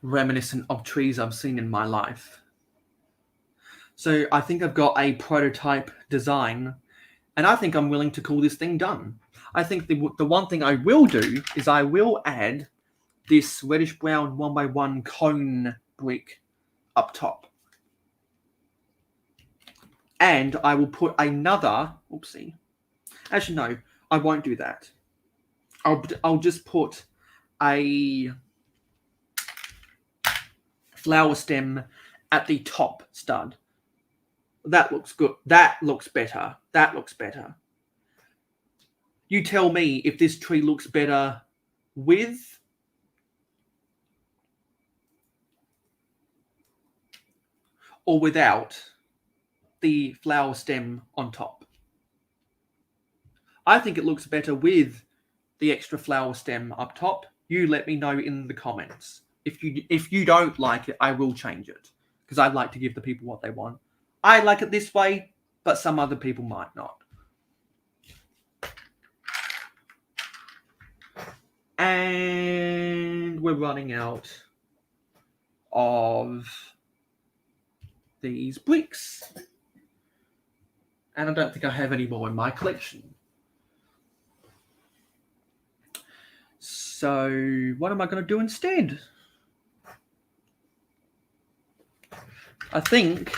reminiscent of trees I've seen in my life. So I think I've got a prototype design, and I think I'm willing to call this thing done. I think the one thing I will do is I will add this reddish-brown 1x1 cone brick up top. And I will put another, oopsie. Actually, no, I won't do that. I'll just put a flower stem at the top stud. That looks good. That looks better. That looks better. You tell me if this tree looks better with or without the flower stem on top. I think it looks better with the extra flower stem up top. You let me know in the comments. If you don't like it, I will change it, because I'd like to give the people what they want. I like it this way, but some other people might not. And we're running out of these bricks. And I don't think I have any more in my collection. So what am I going to do instead? I think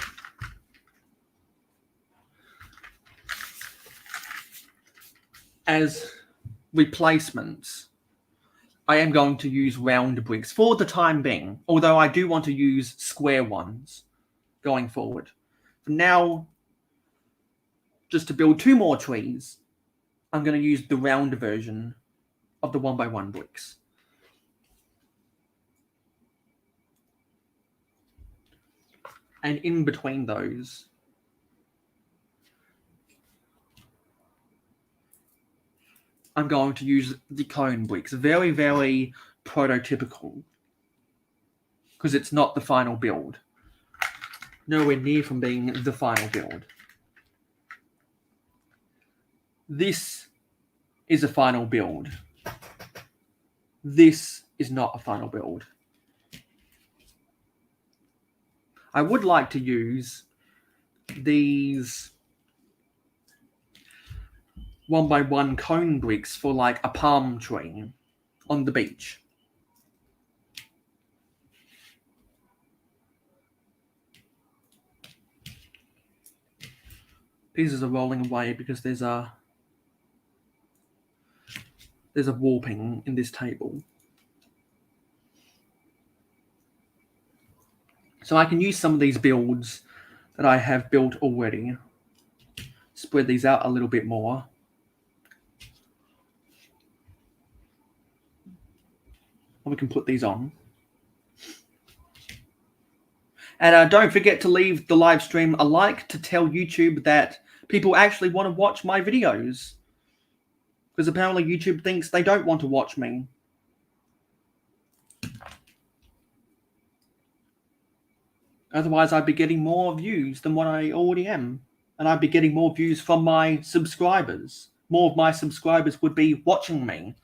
as replacements, I am going to use round bricks for the time being, although I do want to use square ones going forward. For now, just to build 2 more trees, I'm going to use the round version of the 1x1 bricks. And in between those, I'm going to use the cone bricks. Very, very prototypical. Because it's not the final build. Nowhere near from being the final build. This is a final build. This is not a final build. I would like to use these 1x1 cone bricks for like a palm tree on the beach. Pieces are rolling away because there's a warping in this table. So I can use some of these builds that I have built already. Spread these out a little bit more. And we can put these on. And don't forget to leave the live stream a like to tell YouTube that people actually want to watch my videos. Because apparently YouTube thinks they don't want to watch me. Otherwise, I'd be getting more views than what I already am. And I'd be getting more views from my subscribers. More of my subscribers would be watching me.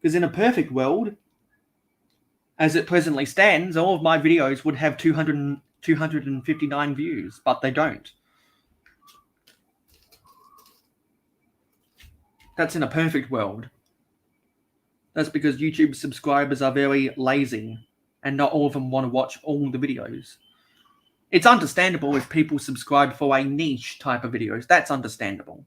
Because in a perfect world, as it presently stands, all of my videos would have 259 views, but they don't. That's in a perfect world. That's because YouTube subscribers are very lazy, and not all of them want to watch all the videos. It's understandable if people subscribe for a niche type of videos. That's understandable.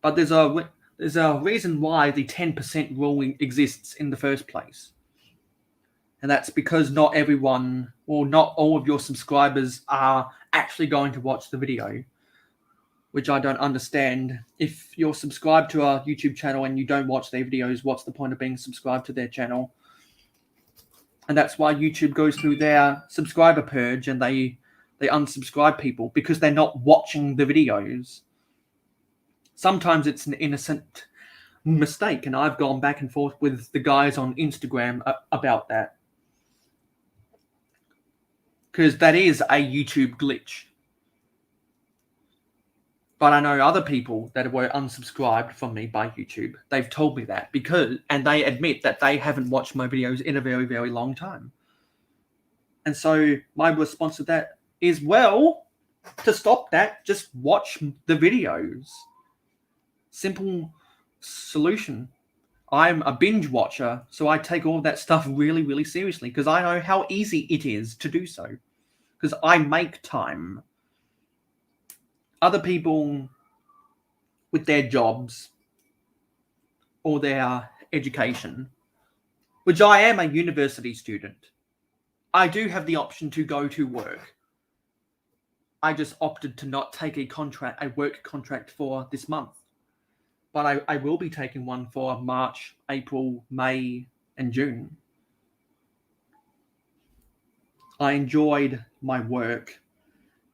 But there's a reason why the 10% rule exists in the first place. And that's because not everyone, or not all of your subscribers are actually going to watch the video. Which I don't understand. If you're subscribed to a YouTube channel and you don't watch their videos, what's the point of being subscribed to their channel? And that's why YouTube goes through their subscriber purge and they unsubscribe people because they're not watching the videos. Sometimes it's an innocent mistake, and I've gone back and forth with the guys on Instagram about that. Because that is a YouTube glitch. But I know other people that were unsubscribed from me by YouTube. They've told me that and they admit that they haven't watched my videos in a very, very long time. And so my response to that is, well, to stop that, just watch the videos. Simple solution. I'm a binge watcher, so I take all of that stuff really, really seriously because I know how easy it is to do so. Because I make time. Other people with their jobs or their education, which I am a university student, I do have the option to go to work. I just opted to not take a work contract for this month. But I will be taking one for March, April, May, and June. I enjoyed my work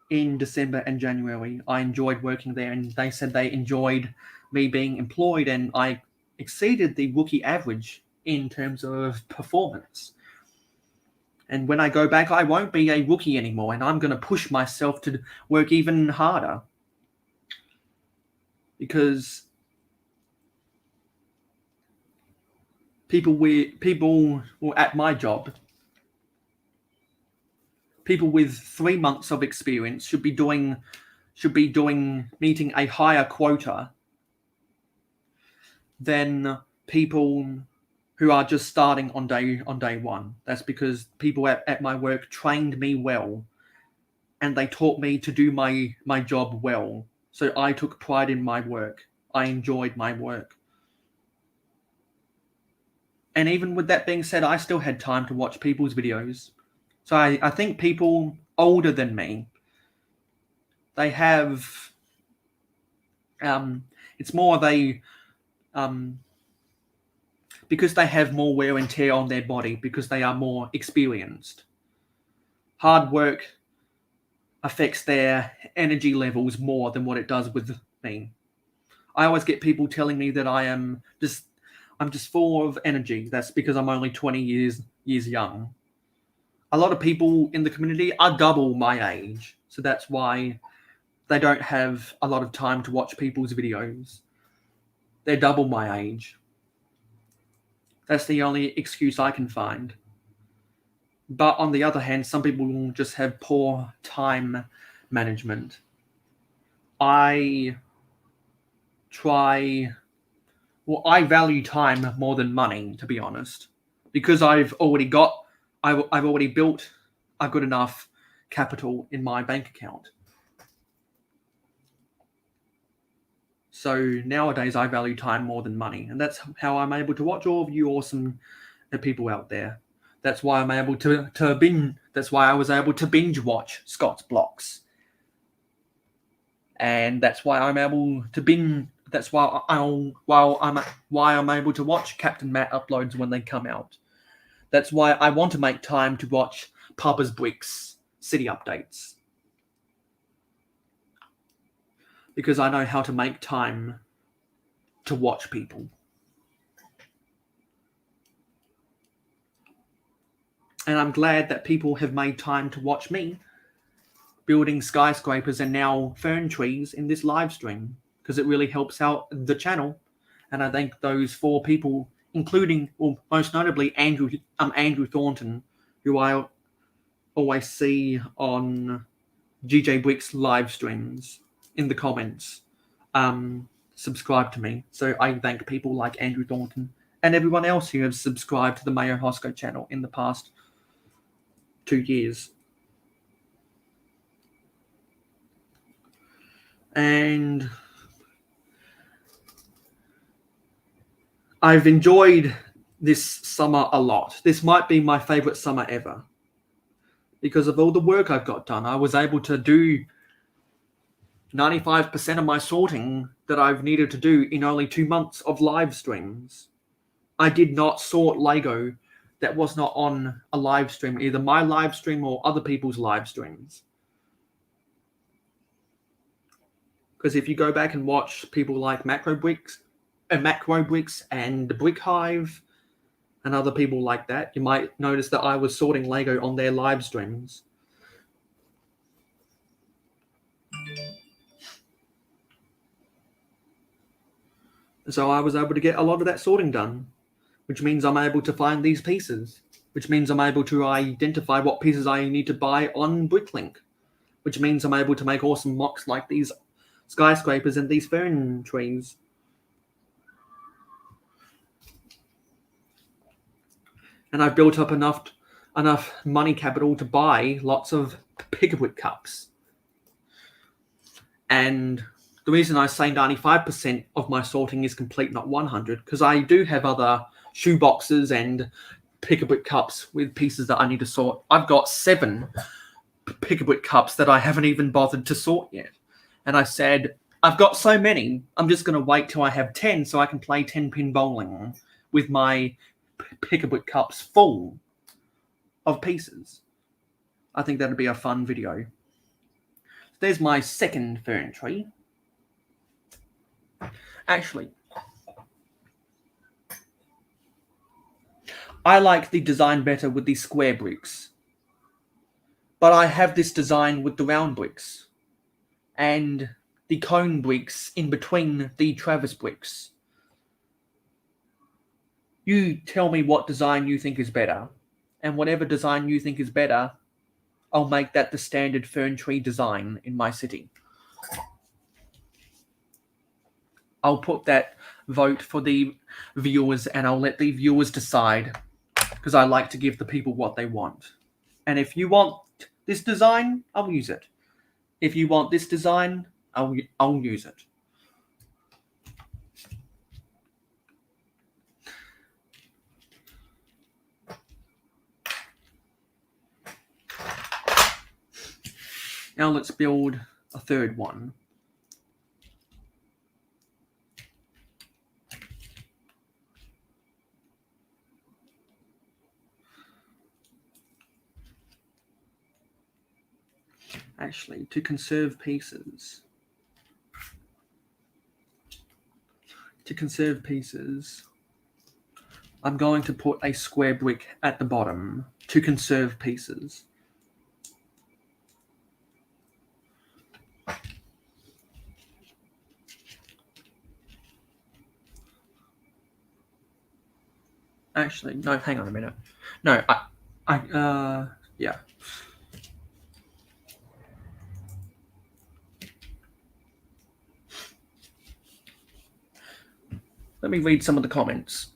in December and January. I enjoyed working there, and they said they enjoyed me being employed, and I exceeded the rookie average in terms of performance. And when I go back, I won't be a rookie anymore, and I'm going to push myself to work even harder. Because people at my job, people with 3 months of experience should be meeting a higher quota than people who are just starting on day one. That's because people at my work trained me well, and they taught me to do my job well. So I took pride in my work. I enjoyed my work. And even with that being said, I still had time to watch people's videos. So I think people older than me, they have, it's more they, because they have more wear and tear on their body, because they are more experienced. Hard work affects their energy levels more than what it does with me. I always get people telling me that I'm just full of energy. That's because I'm only 20 years young. A lot of people in the community are double my age, so that's why they don't have a lot of time to watch people's videos. They're double my age. That's the only excuse I can find. But on the other hand, some people just have poor time management. I value time more than money, to be honest, because I've already built a good enough capital in my bank account. So nowadays I value time more than money, and that's how I'm able to watch all of you awesome people out there. That's why I'm able to binge. That's why I was able to binge watch Scott's Blocks, and that's why I'm able to binge. That's why I'm able to watch Captain Matt uploads when they come out. That's why I want to make time to watch Papa's Bricks city updates, because I know how to make time to watch people. And I'm glad that people have made time to watch me building skyscrapers and now fern trees in this live stream, because it really helps out the channel. And I thank those 4 people, including, well, most notably Andrew Thornton, who I always see on GJ Brick's live streams in the comments, subscribe to me. So I thank people like Andrew Thornton and everyone else who has subscribed to the Mayo Hosko channel in the past 2 years. And I've enjoyed this summer a lot. This might be my favorite summer ever, because of all the work I've got done. I was able to do 95% of my sorting that I've needed to do in only 2 months of live streams. I did not sort Lego that was not on a live stream, either my live stream or other people's live streams. Because if you go back and watch people like Macro Bricks and the Brick Hive and other people like that, you might notice that I was sorting Lego on their live streams. So I was able to get a lot of that sorting done, which means I'm able to find these pieces, which means I'm able to identify what pieces I need to buy on Bricklink, which means I'm able to make awesome mocks like these skyscrapers and these fern trees. And I've built up enough money capital to buy lots of Pick-a-Brick cups. And the reason I say 95% of my sorting is complete, not 100, because I do have other shoe boxes and Pick-a-Brick cups with pieces that I need to sort. I've got 7 Pick-a-Brick cups that I haven't even bothered to sort yet. And I said, I've got so many, I'm just going to wait till I have 10 so I can play 10-pin bowling with my Pick-a-Brick cups full of pieces. I think that'd be a fun video. There's my second fern tree. Actually, I like the design better with the square bricks, but I have this design with the round bricks and the cone bricks in between the Travis bricks. You tell me what design you think is better, and whatever design you think is better, I'll make that the standard fern tree design in my city. I'll put that vote for the viewers, and I'll let the viewers decide, because I like to give the people what they want. And if you want this design, I'll use it. If you want this design, I'll use it. Now let's build a third one. Actually, to conserve pieces, I'm going to put a square brick at the bottom to conserve pieces. Actually, no, hang on a minute. No, yeah. Let me read some of the comments.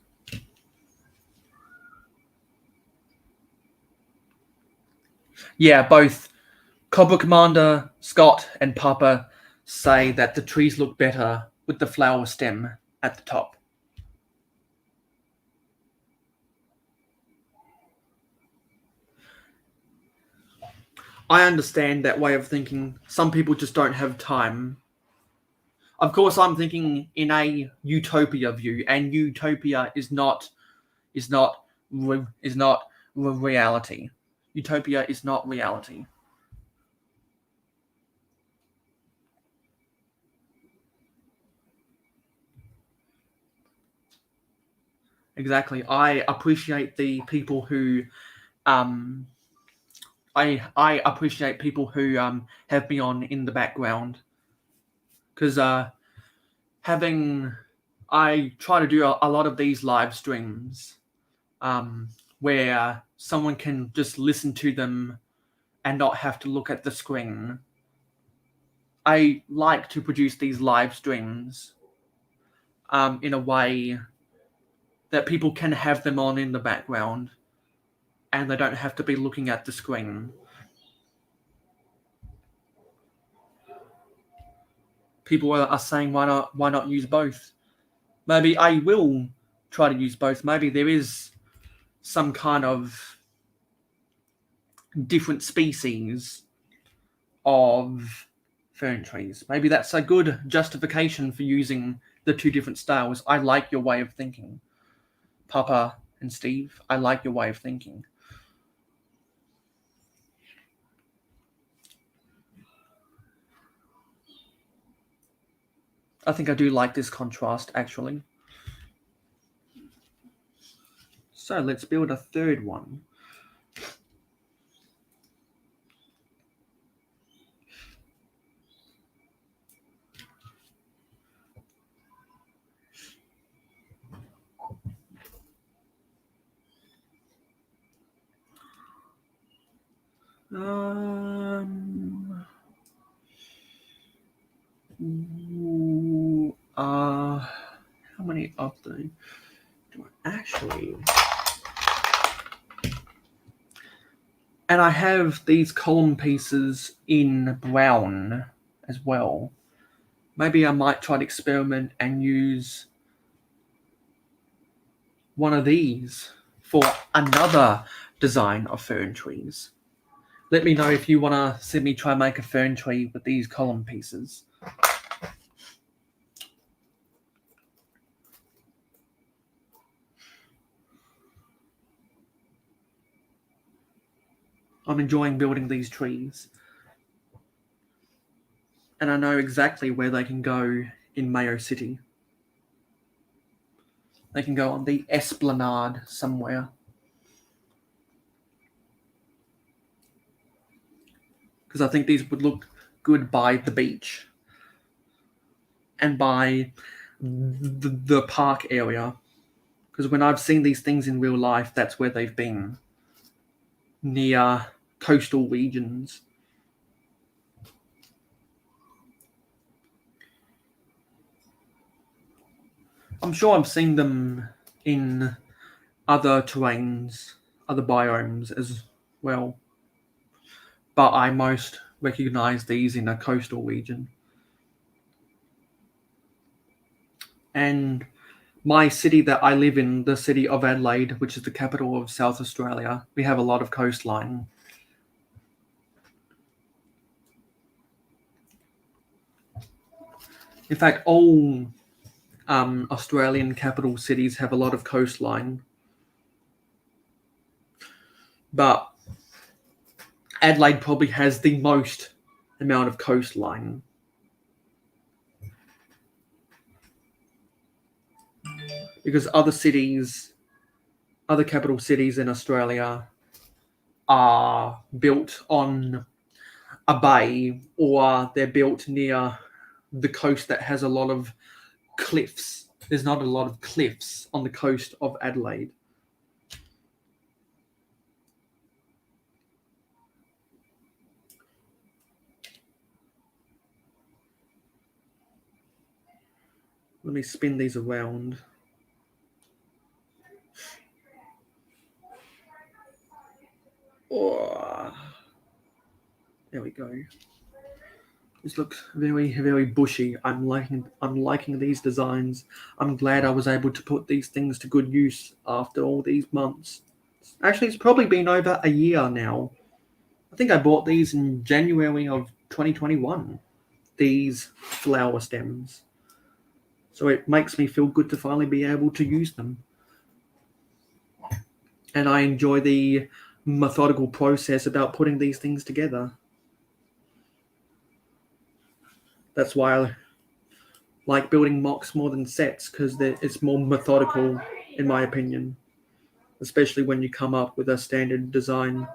Yeah, both Cobra Commander, Scott, and Papa say that the trees look better with the flower stem at the top. I understand that way of thinking. Some people just don't have time. Of course, I'm thinking in a utopia view, and utopia is not reality. Utopia is not reality. Exactly. I appreciate the people who I appreciate people who have me on in the background, because I try to do a lot of these live streams where someone can just listen to them and not have to look at the screen. I like to produce these live streams in a way that people can have them on in the background and they don't have to be looking at the screen. People are saying, why not use both? Maybe I will try to use both. Maybe there is some kind of different species of fern trees. Maybe that's a good justification for using the two different styles. I like your way of thinking, Papa and Steve. I like your way of thinking. I think I do like this contrast, actually. So let's build a third one. How many of them do I actually? And I have these column pieces in brown as well. Maybe I might try to experiment and use one of these for another design of fern trees. Let me know if you want to see me try and make a fern tree with these column pieces. I'm enjoying building these trees. And I know exactly where they can go in Mayo City. They can go on the Esplanade somewhere. Because I think these would look good by the beach. And by the park area. Because when I've seen these things in real life, that's where they've been. Near coastal regions. I'm sure I've seen them in other terrains, other biomes as well. But I most recognize these in a coastal region. And my city that I live in, the city of Adelaide, which is the capital of South Australia, we have a lot of coastline. In fact, all Australian capital cities have a lot of coastline, but Adelaide probably has the most amount of coastline. Because other capital cities in Australia are built on a bay, or they're built near the coast that has a lot of cliffs. There's not a lot of cliffs on the coast of Adelaide. Let me spin these around. Oh, there we go. This looks very, very bushy. I'm liking these designs. I'm glad I was able to put these things to good use after all these months. Actually, it's probably been over a year now. I think I bought these in January of 2021. These flower stems. So it makes me feel good to finally be able to use them. And I enjoy the methodical process about putting these things together. That's why I like building mocks more than sets, because it's more methodical, in my opinion. Especially when you come up with a standard design.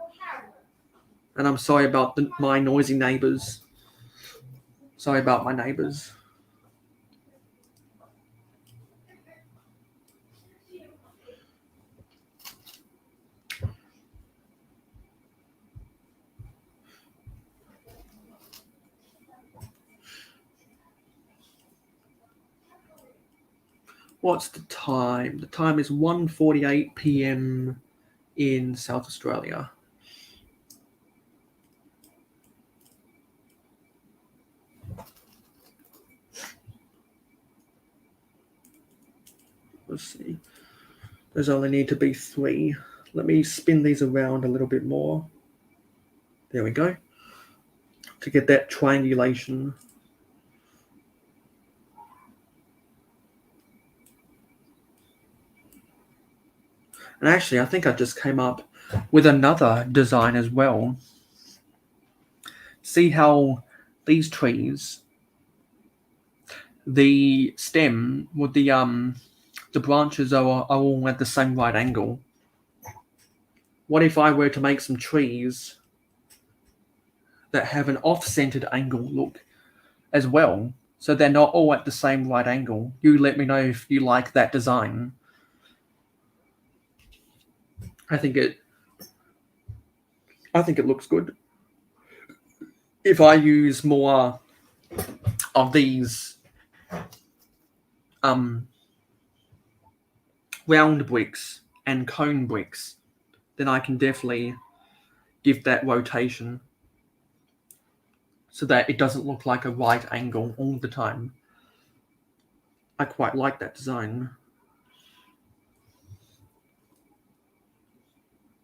And I'm sorry about my noisy neighbours. Sorry about my neighbours. What's the time? The time is 1:48 p.m. in South Australia. Let's see. There's only need to be 3. Let me spin these around a little bit more. There we go. To get that triangulation. And actually, I think I just came up with another design as well. See how these trees, the stem with the branches are all at the same right angle. What if I were to make some trees that have an off-centered angle look as well, so they're not all at the same right angle? You let me know if you like that design. I think it looks good. If I use more of these round bricks and cone bricks, then I can definitely give that rotation so that it doesn't look like a right angle all the time. I quite like that design.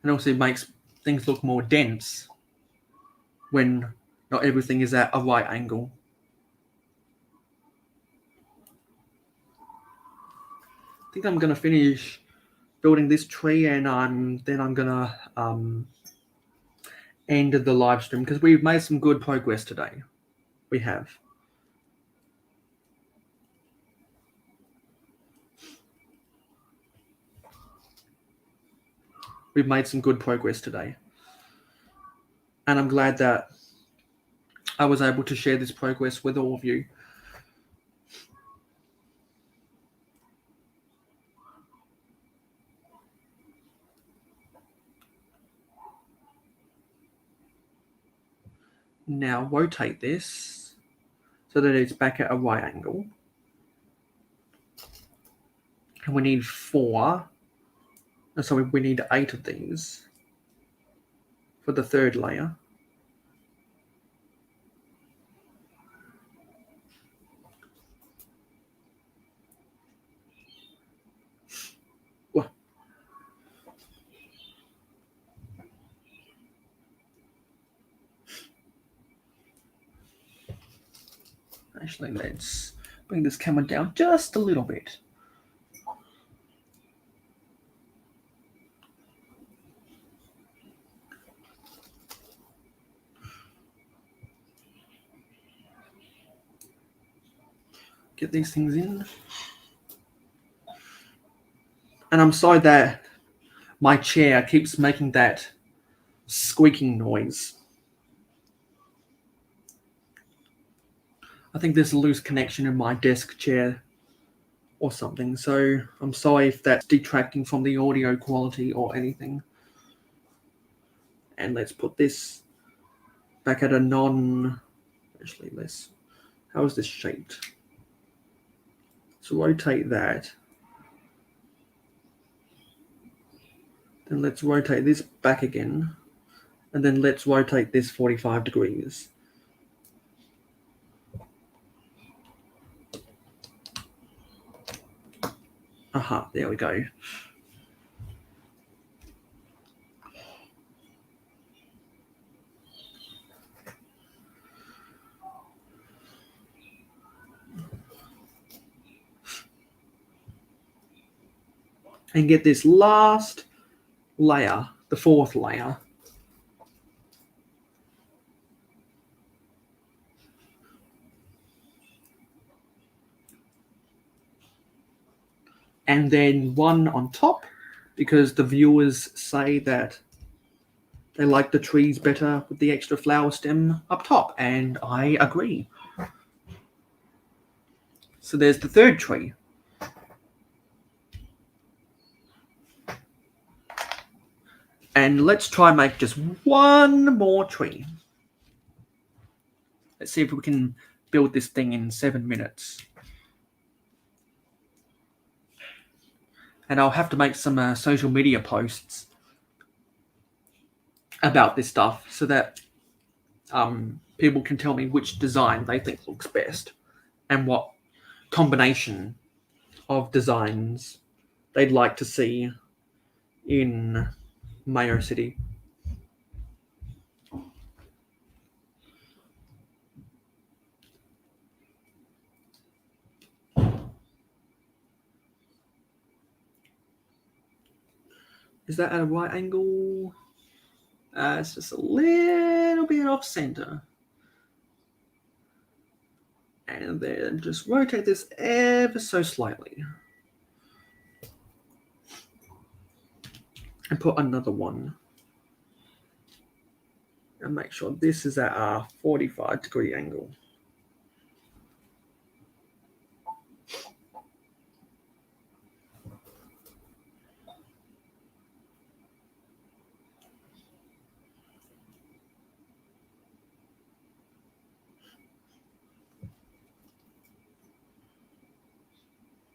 And also it makes things look more dense when not everything is at a right angle. I think I'm going to finish building this tree, and then I'm going to end the live stream, because we've made some good progress today. We have. We've made some good progress today. And I'm glad that I was able to share this progress with all of you. Now rotate this so that it's back at a right angle. And we need 4. So we need 8 of these for the third layer. Well, actually, let's Bring this camera down just a little bit. Get these things in. And I'm sorry that my chair keeps making that squeaking noise. I think there's a loose connection in my desk chair or something, so I'm sorry if that's detracting from the audio quality or anything. And let's put this back at a actually less. How is this shaped? So rotate that. Then let's rotate this back again. And then let's rotate this 45 degrees. Aha, there we go. And get this last layer, the fourth layer. And then one on top, because the viewers say that they like the trees better with the extra flower stem up top, and I agree. So there's the third tree. And let's try and make just one more tree. Let's see if we can build this thing in 7 minutes. And I'll have to make some social media posts about this stuff so that people can tell me which design they think looks best and what combination of designs they'd like to see in Mayo City. Is that at a right angle? It's just a little bit off center. And then just rotate this ever so slightly. And put another one. And make sure this is at a 45-degree angle.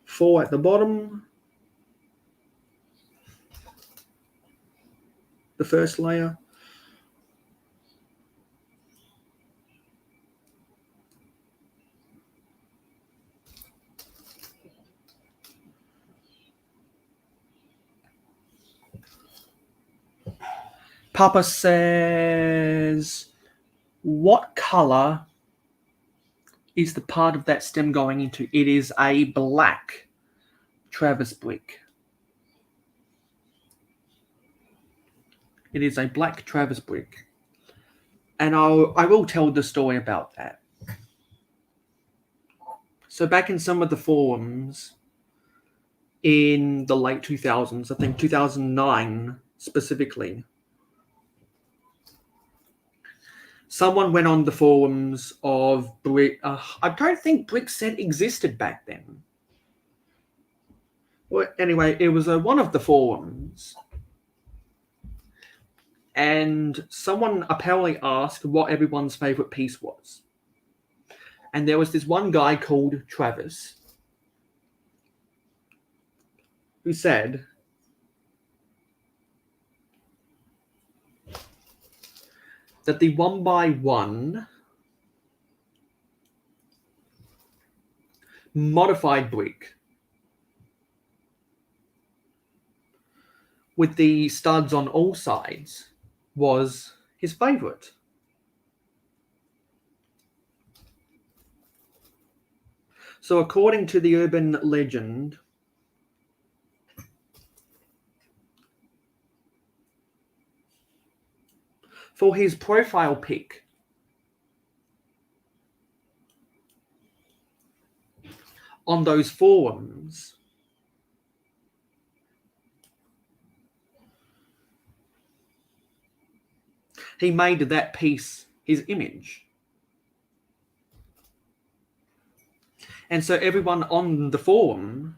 Four at the bottom. The first layer. Papa says, what color is the part of that stem going into? It is a black Travis brick. It is a black Travis brick. And I will tell the story about that. So back in some of the forums in the late 2000s, I think 2009 specifically, someone went on the forums of brick. I don't think Brickset existed back then. Well, anyway, it was one of the forums. And someone apparently asked what everyone's favorite piece was. And there was this one guy called Travis who said that the 1x1 modified brick with the studs on all sides was his favorite. So according to the urban legend, for his profile pic, on those forums, he made that piece his image. And so everyone on the forum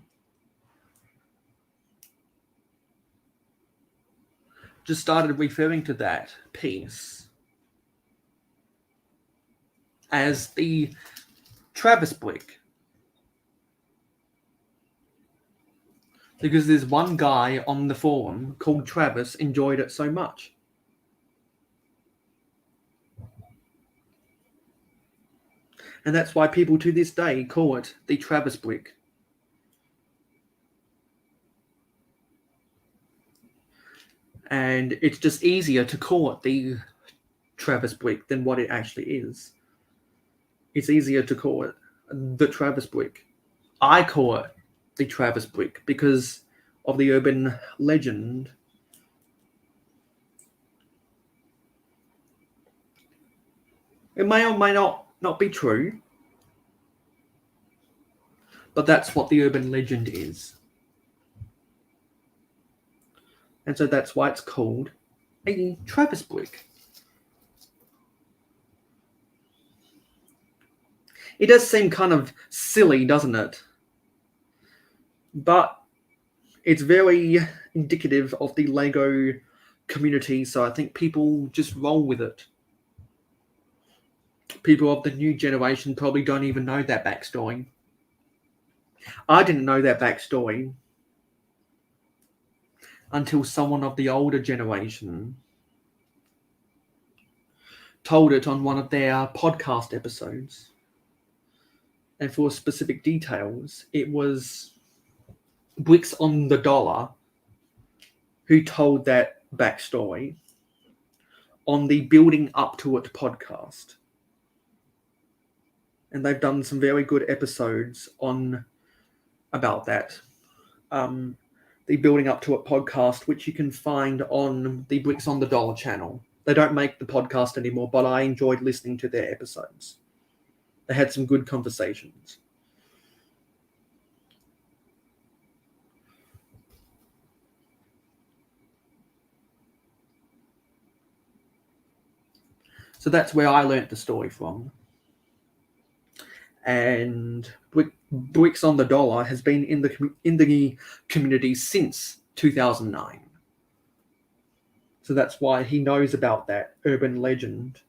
just started referring to that piece as the Travis brick. Because there's one guy on the forum called Travis enjoyed it so much. And that's why people to this day call it the Travis brick. And it's just easier to call it the Travis brick than what it actually is. It's easier to call it the Travis brick. I call it the Travis brick because of the urban legend. It may or may not be true, but that's what the urban legend is. And so that's why it's called a Travis brick. It does seem kind of silly, doesn't it? But it's very indicative of the Lego community, so I think people just roll with it. People of the new generation probably don't even know that backstory. I didn't know that backstory until someone of the older generation told it on one of their podcast episodes. And for specific details, it was Bricks on the Dollar who told that backstory on the Building Up to It podcast. And they've done some very good episodes about that. The Building Up to It podcast, which you can find on the Bricks on the Dollar channel. They don't make the podcast anymore, but I enjoyed listening to their episodes. They had some good conversations. So that's where I learnt the story from. And Bricks on the Dollar has been in the community since 2009. So that's why he knows about that urban legend.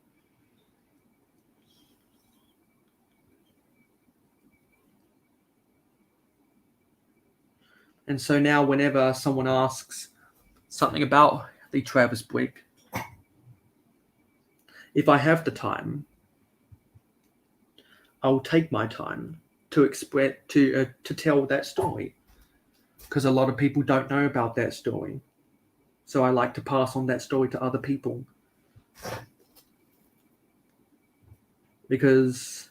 And so now whenever someone asks something about the Travis brick, if I have the time, I'll take my time to tell that story, because a lot of people don't know about that story. So I like to pass on that story to other people, because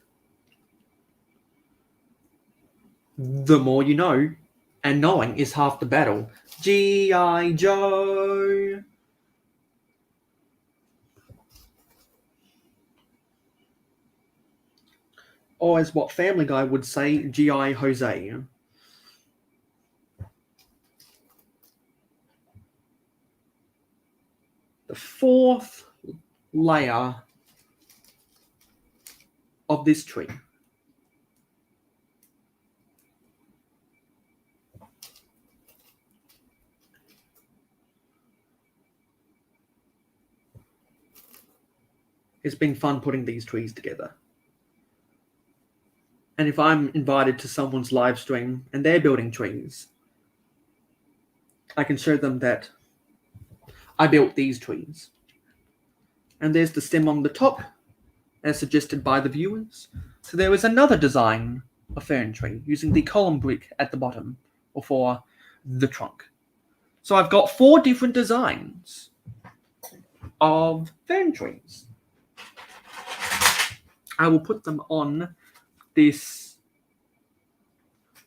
the more you know, and knowing is half the battle. G.I. Joe. Or as what Family Guy would say, G.I. Jose. The fourth layer of this tree it's been fun putting these trees together. And if I'm invited to someone's live stream and they're building trees, I can show them that I built these trees. And there's the stem on the top, as suggested by the viewers. So there is another design of fern tree using the column brick at the bottom, or for the trunk. So I've got 4 different designs of fern trees. I will put them on this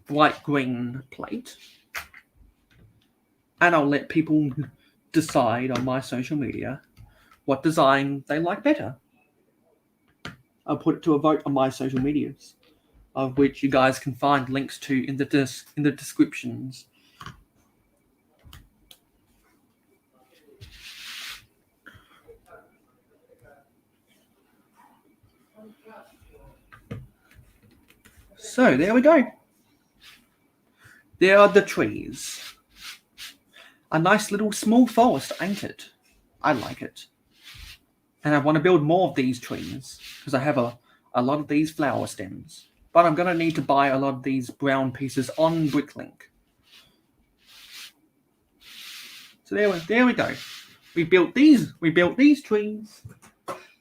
bright green plate. And I'll let people decide on my social media what design they like better. I'll put it to a vote on my social medias, of which you guys can find links to in the descriptions. So there we go. There are the trees. A nice little small forest, ain't it? I like it. And I want to build more of these trees because I have a lot of these flower stems. But I'm going to need to buy a lot of these brown pieces on Bricklink. So there we go. We built these trees,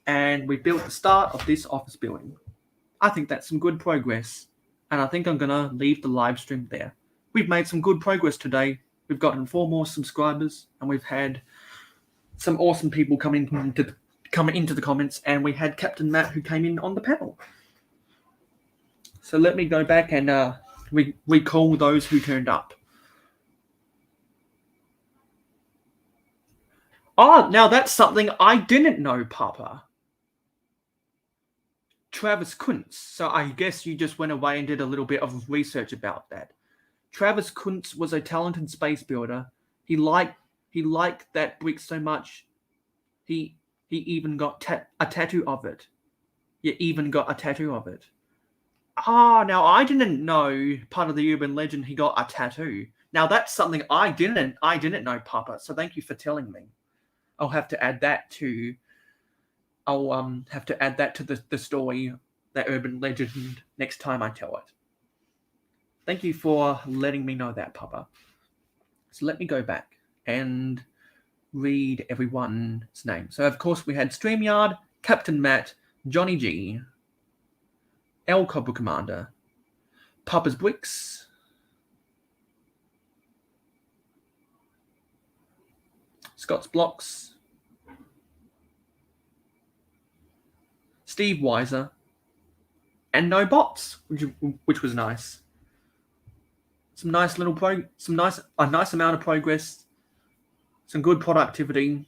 and we built the start of this office building. I think that's some good progress, and I think I'm going to leave the live stream there. We've made some good progress today. We've gotten 4 more subscribers, and we've had some awesome people come into the comments, and we had Captain Matt who came in on the panel. So let me go back and recall those who turned up. Oh, now that's something I didn't know, Papa. Travis Kuntz. So I guess you just went away and did a little bit of research about that. Travis Kuntz was a talented space builder. He liked that brick so much, he even got a tattoo of it. Now I didn't know, part of the urban legend, he got a tattoo. Now that's something I didn't know, Papa. So thank you for telling me. I'll have to add that to the story, that urban legend, next time I tell it. Thank you for letting me know that, Papa. So let me go back and read everyone's name. So of course we had StreamYard, Captain Matt, Johnny G, El Cobra Commander, Papa's Bricks, Scott's Blocks, Steve Weiser, and no bots, which was nice. A nice amount of progress, some good productivity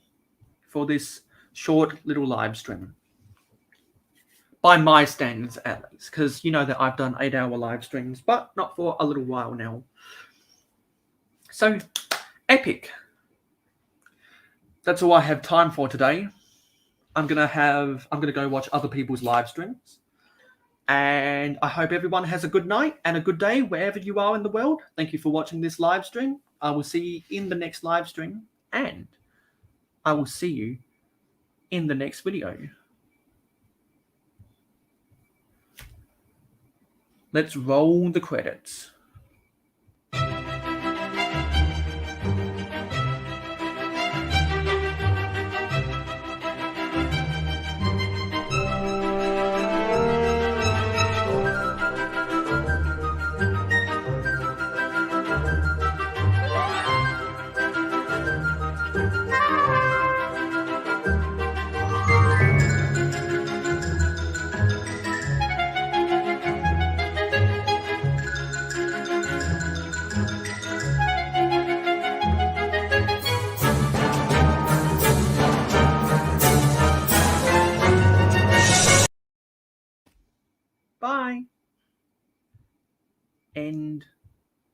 for this short little live stream. By my standards, at least, because you know that I've done 8-hour live streams, but not for a little while now. So, epic. That's all I have time for today. I'm gonna go watch other people's live streams. And I hope everyone has a good night and a good day wherever you are in the world. Thank you for watching this live stream. I will see you in the next live stream, and I will see you in the next video. Let's roll the credits. Bye. End.